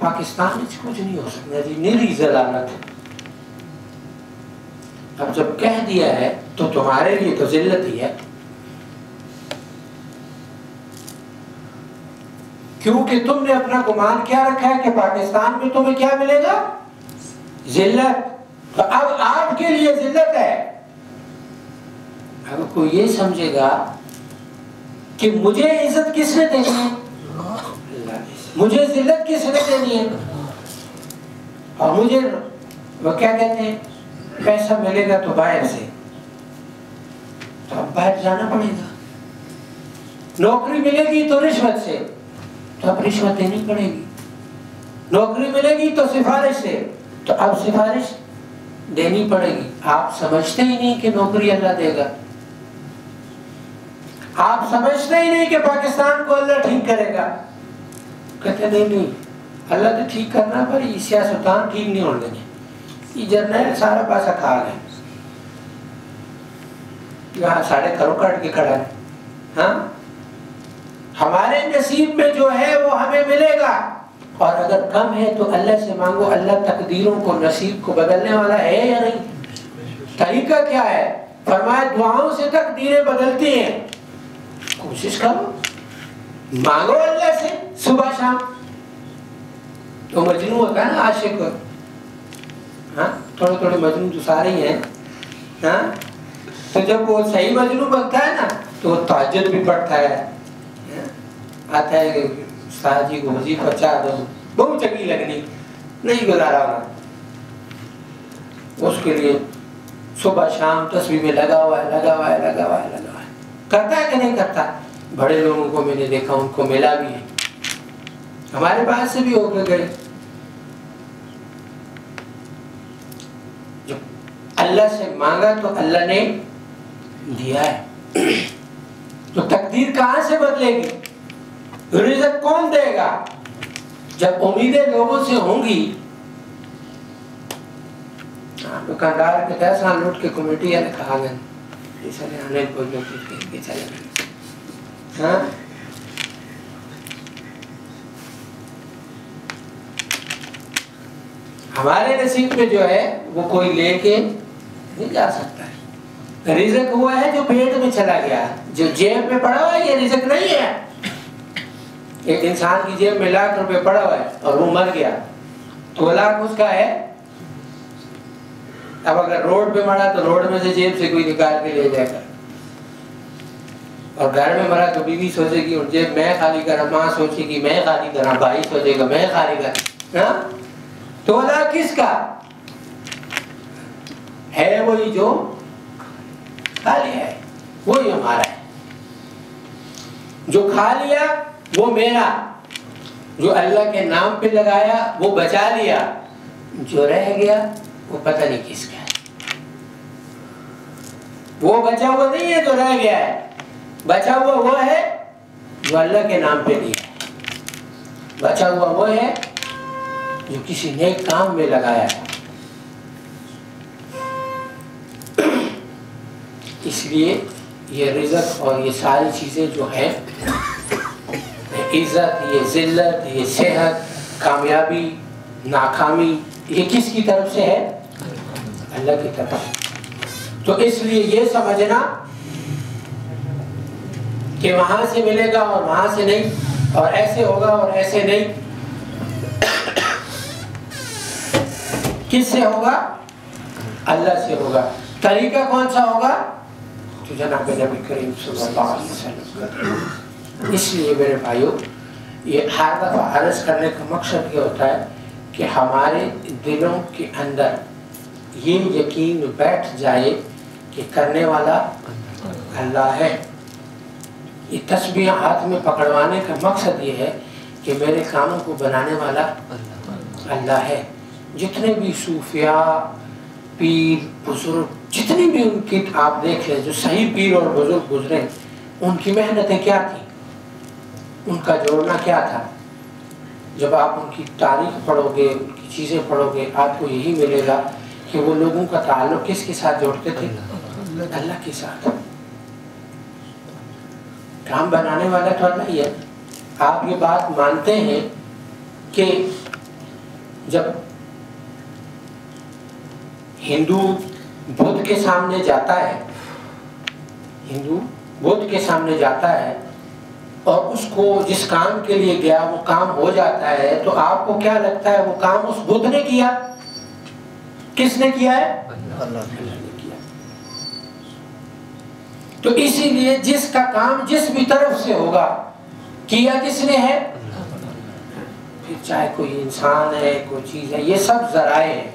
پاکستان میں کچھ نہیں ہو سکتا جی، نیری ضلالت ہے۔ اب جب کہہ دیا ہے تو تمہارے لیے تو ذلت ہی ہے، کیونکہ تم نے اپنا گمان کیا رکھا ہے کہ پاکستان میں تمہیں کیا ملے گا؟ ذلت۔ تو اب آپ کے لیے ذلت ہے۔ اگر کوئی یہ سمجھے گا کہ مجھے عزت کس نے دینی ہے، مجھے ذلت کس نے دینی ہے، اور مجھے وہ کیا کہتے ہیں پیسہ ملے گا تو باہر سے، تو اب باہر جانا پڑے گا۔ نوکری ملے گی تو رشوت سے، تو اب رشوت دینی پڑے گی۔ نوکری ملے گی تو سفارش سے، تو اب سفارش دینی پڑے گی۔ آپ سمجھتے ہی نہیں کہ نوکری اللہ دے گا، آپ سمجھتے ہی نہیں کہ پاکستان کو اللہ ٹھیک کرے گا۔ کہتے نہیں اللہ تو ٹھیک کرنا، پر یہ سیاستدان ٹھیک نہیں ہونے دیں، یہ جرنیل سارا پیسہ کھا گئے، یہاں ساڑھے کروڑ کاٹ کے کھڑا ہے۔ ہاں ہمارے نصیب میں جو ہے وہ ہمیں ملے گا، اور اگر کم ہے تو اللہ سے مانگو، اللہ تقدیروں کو نصیب کو بدلنے والا ہے یا نہیں؟ طریقہ کیا ہے؟ فرمایا دعاؤں سے تقدیریں بدلتی ہیں، کوشش کرو، مانگو اللہ سے صبح شام۔ تو مجنون ہوتا ہے نا عاشق، ہاں تھوڑے تھوڑے مجنون تو سارے ہی ہیں، ہاں تو جب وہ صحیح مجنون بنتا ہے نا تو وہ تہجد بھی پڑھتا ہے، آتا ہے کہ استاد جی کو وظیفہ چاہ دو، بہت چنگی لگنی نہیں گزارا ہونا، اس کے لیے صبح شام تسبیح میں لگا ہوا ہے، لگا ہوا ہے، لگا ہوا ہے، لگا ہوا ہے۔ کرتا ہے کہ نہیں کرتا؟ بڑے لوگوں کو میں نے دیکھا، ان کو ملا بھی ہے، ہمارے پاس سے بھی ہو کے گئے۔ جب اللہ سے مانگا تو اللہ نے دیا ہے، تو تقدیر کہاں سے بدلے گی؟ رزق کون دے گا؟ جب امیدیں لوگوں سے ہوں گی، دکاندار کے 10 سال لوٹ کے کمیٹی والے کہا گئے آنے کو جو کچھ کے چلے گئے، ہاں ہمارے نصیب میں جو ہے وہ کوئی لے کے نہیں جا سکتا ہے۔ رزق ہوا ہے جو پیٹ میں چلا گیا، جو جیب میں پڑا ہوا ہے یہ رزق نہیں ہے۔ ایک انسان کی جیب میں ₹1,00,000 پڑا ہوا ہے اور وہ مر گیا، تو $1,00,000 اس کا ہے۔ اب اگر روڈ پہ مرا تو روڈ میں سے جیب سے کوئی نکال کے لے جائے گا، اور گھر میں مرا تو بیوی سوچے گی اور جیب میں خالی کرا، ماں سوچے گی میں خالی کرا، بھائی سوچے گا میں خالی کرا۔ تو $1,00,000 کس کا ہے؟ وہی جو کھا لیا ہے، وہی ہمارا ہے۔ جو کھا لیا وہ میرا، جو اللہ کے نام پہ لگایا وہ بچا لیا، جو رہ گیا وہ پتہ نہیں کس کا ہے۔ وہ بچا ہوا نہیں ہے جو رہ گیا ہے، بچا ہوا وہ ہے جو اللہ کے نام پہ دیا ہے، بچا ہوا وہ ہے جو کسی نیک کام میں لگایا ہے۔ اس لیے یہ رزق اور یہ ساری چیزیں جو ہیں، عزت، یہ ذلت، یہ صحت، کامیابی، ناکامی، یہ کس کی طرف سے ہے؟ اللہ کی طرف سے۔ تو اس لیے یہ سمجھنا کہ وہاں سے ملے گا اور وہاں سے نہیں، اور ایسے ہوگا اور ایسے نہیں، کس سے ہوگا؟ اللہ سے ہوگا۔ طریقہ کون سا ہوگا؟ تو جناب نبی کریم صلی اللہ علیہ وسلم۔ اس لیے میرے بھائیوں، یہ ہر دفعہ عرض کرنے کا مقصد یہ ہوتا ہے کہ ہمارے دلوں کے اندر یہ یقین بیٹھ جائے کہ کرنے والا اللہ ہے۔ یہ تسبیح ہاتھ میں پکڑوانے کا مقصد یہ ہے کہ میرے کاموں کو بنانے والا اللہ ہے۔ جتنے بھی صوفیاء، پیر، بزرگ، جتنی بھی ان کی آپ دیکھ لیں جو صحیح پیر اور بزرگ گزرے، ان کی محنتیں کیا تھی، ان کا جوڑنا کیا تھا؟ جب آپ ان کی تاریخ پڑھو گے، ان کی چیزیں پڑھو گے، آپ کو یہی ملے گا کہ وہ لوگوں کا تعلق کس کے ساتھ جوڑتے تھے؟ اللہ کے ساتھ۔ کام بنانے والا تو اللہ ہی ہے۔ آپ یہ بات مانتے ہیں کہ جب ہندو بدھ کے سامنے جاتا ہے، ہندو بدھ کے سامنے جاتا ہے اور اس کو جس کام کے لیے گیا وہ کام ہو جاتا ہے، تو آپ کو کیا لگتا ہے وہ کام اس بدھ نے کیا؟ کس نے کیا ہے؟ اللہ نے کیا۔ تو اسی لیے جس کا کام جس بھی طرف سے ہوگا کیا کس نے ہے؟ پھر چاہے کوئی انسان ہے، کوئی چیز ہے، یہ سب ذرائع ہیں،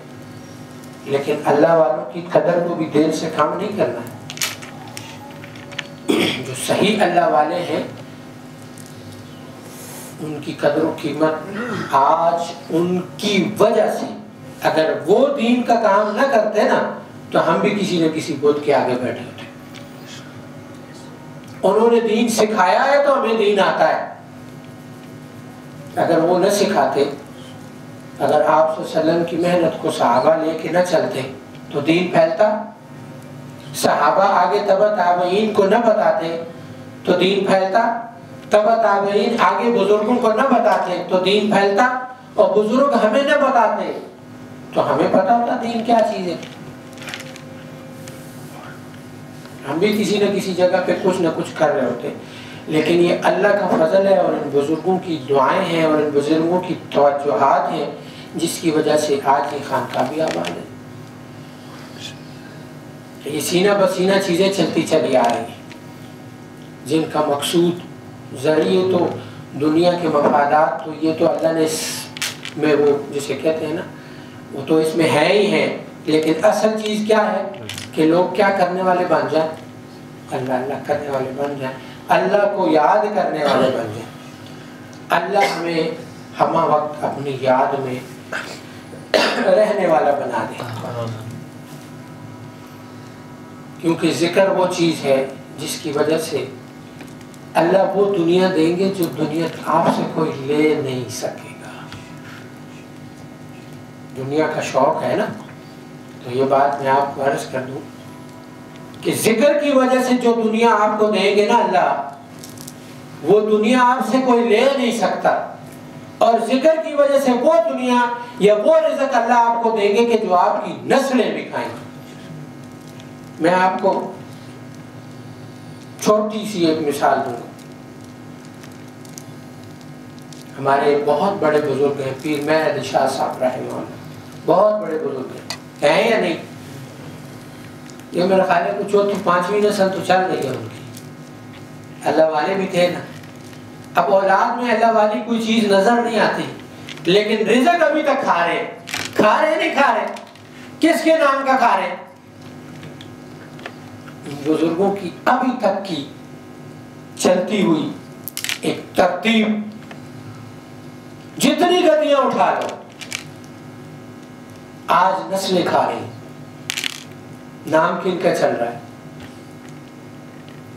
لیکن اللہ والوں کی قدر کو بھی دیر سے کام نہیں کرنا ہے۔ جو صحیح اللہ والے ہیں ان کی قدر و قیمت آج ان کی وجہ سے، اگر وہ دین کا کام نہ کرتے نا تو ہم بھی کسی نہ کسی بدھ کے آگے بیٹھے ہوتے۔ انہوں نے دین سکھایا ہے تو ہمیں دین آتا ہے۔ اگر وہ نہ سکھاتے، اگر آپ صلی اللہ علیہ وسلم کی محنت کو صحابہ لے کے نہ چلتے تو دین پھیلتا؟ صحابہ آگے تبع تابعین کو نہ بتاتے تو دین پھیلتا؟ تبع تابعین آگے بزرگوں کو نہ بتاتے تو دین پھیلتا؟ اور بزرگ ہمیں نہ بتاتے تو ہمیں پتا ہوتا دین کیا چیز ہے؟ ہم بھی کسی نہ کسی جگہ پہ کچھ نہ کچھ کر رہے ہوتے، لیکن یہ اللہ کا فضل ہے اور ان بزرگوں کی دعائیں ہیں اور ان بزرگوں کی توجہات ہیں جس کی وجہ سے آج یہ خانقاہ بھی آباد ہے۔ یہ سینہ بسینہ چیزیں چلتی چلی آ رہی ہیں جن کا مقصود ذریعے تو دنیا کے مفادات، تو یہ تو اللہ نے اس میں وہ جسے کہتے ہیں نا وہ تو اس میں ہے ہی ہے، لیکن اصل چیز کیا ہے کہ لوگ کیا کرنے والے بن جائیں؟ اللہ اللہ کرنے والے بن جائیں، اللہ کو یاد کرنے والے بن جائیں۔ اللہ ہمیں ہمہ وقت اپنی یاد میں رہنے والا بنا دے، کیونکہ ذکر وہ چیز ہے جس کی وجہ سے اللہ وہ دنیا دیں گے جو دنیا آپ سے کوئی لے نہیں سکے گا۔ دنیا کا شوق ہے نا، تو یہ بات میں آپ کو عرض کر دوں کہ ذکر کی وجہ سے جو دنیا آپ کو دیں گے نا اللہ، وہ دنیا آپ سے کوئی لے نہیں سکتا، اور ذکر کی وجہ سے وہ دنیا یا وہ رزق اللہ آپ کو دیں گے کہ جو آپ کی نسلیں بھی کھائیں گے۔ میں آپ کو چھوٹی سی ایک مثال دوں گا۔ ہمارے بہت بڑے بزرگ ہیں، پیر مہر علی شاہ صاحب رحمہ اللہ، بہت بڑے بزرگ ہیں یا نہیں؟ یہ میرا خیال ہے کچھ چوتھی پانچویں نسل تو چل رہی ہے ان کی۔ اللہ والے بھی تھے نا، اب اولاد میں اللہ والی کوئی چیز نظر نہیں آتی، لیکن رزق ابھی تک کھا رہے نہیں کھا رہے، کس کے نام کا کھا رہے؟ بزرگوں کی ابھی تک کی چلتی ہوئی ایک ترتیب، جتنی گدیاں اٹھا لو آج نسلیں کھا رہی ہیں۔ نام کن کا چل رہا ہے؟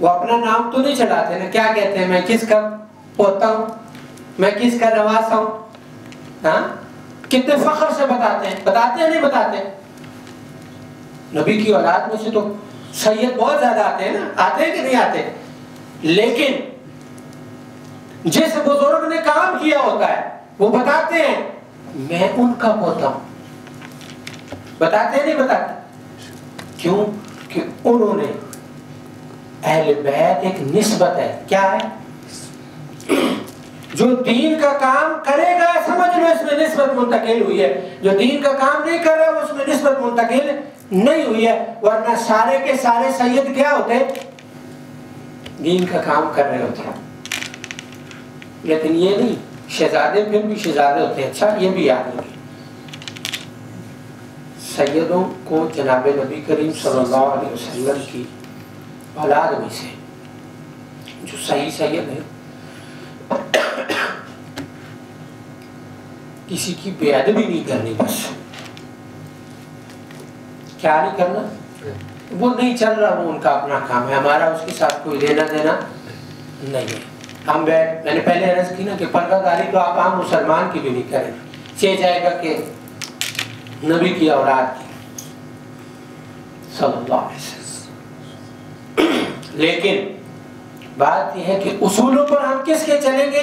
وہ اپنا نام تو نہیں چڑھاتے نا، کیا کہتے ہیں؟ میں کس کا پوتا ہوں، میں کس کا نواسا ہوں، ہاں کتنے فخر سے بتاتے ہیں، بتاتے ہیں نہیں بتاتے؟ نبی کی اولاد میں سے تو سید بہت زیادہ آتے ہیں نا، آتے ہیں کہ نہیں آتے؟ لیکن جس بزرگ نے کام کیا ہوتا ہے وہ بتاتے ہیں میں ان کا پوتا ہوں، بتاتے ہیں نہیں بتاتے؟ کیوں کہ انہوں نے اہل بیت ایک نسبت ہے، کیا ہے؟ جو دین کا کام کرے گا سمجھ لو اس میں نسبت منتقل ہوئی ہے، جو دین کا کام نہیں کر رہا اس میں نسبت منتقل نہیں ہوئی ہے، ورنہ سارے کے سارے سید کیا ہوتے؟ دین کا کام کر رہے ہوتے ہیں۔ لیکن یہ نہیں، شہزادے پھر بھی شہزادے ہوتے ہیں۔ اچھا یہ بھی یاد رکھیں، سیدوں کو جناب نبی کریم صلی اللہ علیہ وسلم کی اولاد میں سے جو صحیح سید ہے کسی کی بے ادبی نہیں کرنی، بس کیا نہیں کرنا، وہ نہیں چل رہا، وہ ان کا اپنا کام ہے، ہمارا اس کے ساتھ کوئی لینا دینا نہیں ہے۔ ہم میں نے پہلے عرض کی نا کہ پردہ داری تو آپ عام مسلمان کی بھی نہیں کریں، چہ جائے گا کہ نبی کی اولاد کی صلی اللہ علیہ وسلم۔ لیکن بات یہ ہے کہ اصولوں پر ہم کس کے چلیں گے؟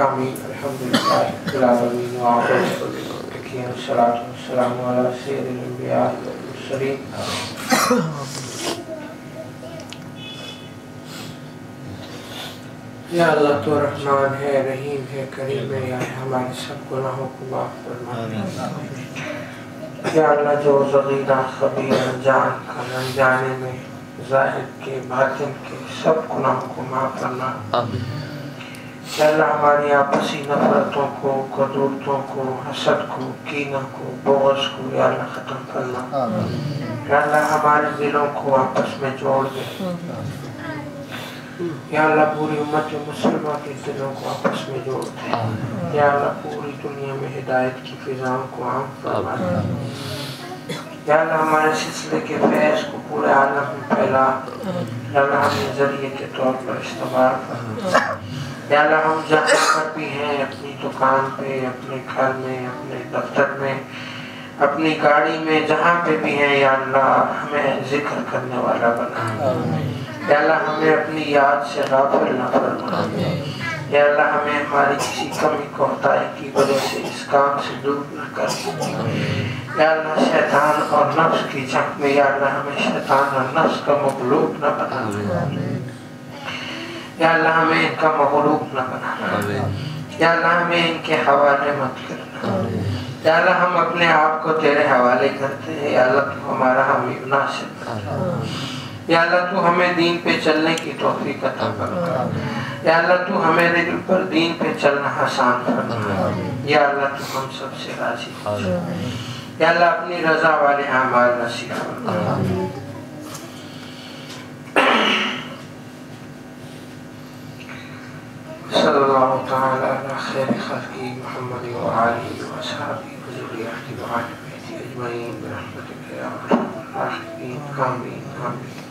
آمین الحمدللہ رب العالمین والصلاة والسلام علی سید الانبیاء والمرسلین یا اللہ تو رحمان ہے رحیم ہے کریم ہے یا ہمارے سب گناہوں کو معاف فرما یا اللہ جو صغیرہ خبیر جان کا انجانے میں ظاہر کے باطن کے سب گناہوں کو معاف فرما یا اللہ ہماری آپسی نفرتوں کو قدورتوں کو حسد کو کینہ کو بغض کو یا اللہ ختم فرما یا اللہ ہمارے دلوں کو آپس میں جوڑ دے یا اللہ پوری امت مسلمہ کے دلوں کو آپس میں جوڑ دے یا اللہ پوری دنیا میں ہدایت کی فضاؤں کو عام فرما دے یا اللہ ہمارے سلسلے کے فیض کو پورے عالم میں پھیلا یا اللہ ہمیں ذریعے کے طور پر استعمال فرما یا اللہ ہم جہاں پر بھی ہیں اپنی دکان پہ اپنے گھر میں اپنے دفتر میں اپنی گاڑی میں جہاں پہ بھی ہیں یا اللہ ہمیں ذکر کرنے والا بنا یا اللہ ہمیں اپنی یاد سے غافل نہ فرما یا اللہ ہمیں ہماری کسی کمی کوتاہی کی وجہ سے اس کام سے دور نہ کر یا اللہ شیطان اور نفس کی جنگ میں یا اللہ ہمیں شیطان اور نفس کا مغلوب نہ بنا یا اللہ ہمیں ان کا مغلوب نہ بنانا یا اللہ ہمیں ان کے حوالے مت کرنا یا اللہ ہم اپنے آپ کو تیرے حوالے کرتے ہیں یا اللہ تو ہمارا ہمیں ناصر بنا یا اللہ تو ہمیں دین پہ چلنے کی توفیق عطا فرما یا اللہ تو ہمیں دل پر دین پہ چلنا آسان فرما یا اللہ تو ہم سب سے راضی ہو یا اللہ اپنی رضا والے اعمال نصیب فرما صلی اللہ تعالی علی خیر خلقی محمد و آلہ و اصحابہ و ذریتہ و آل بیتہ اجمعین برحمتک یا ارحم الراحمین آمین آمین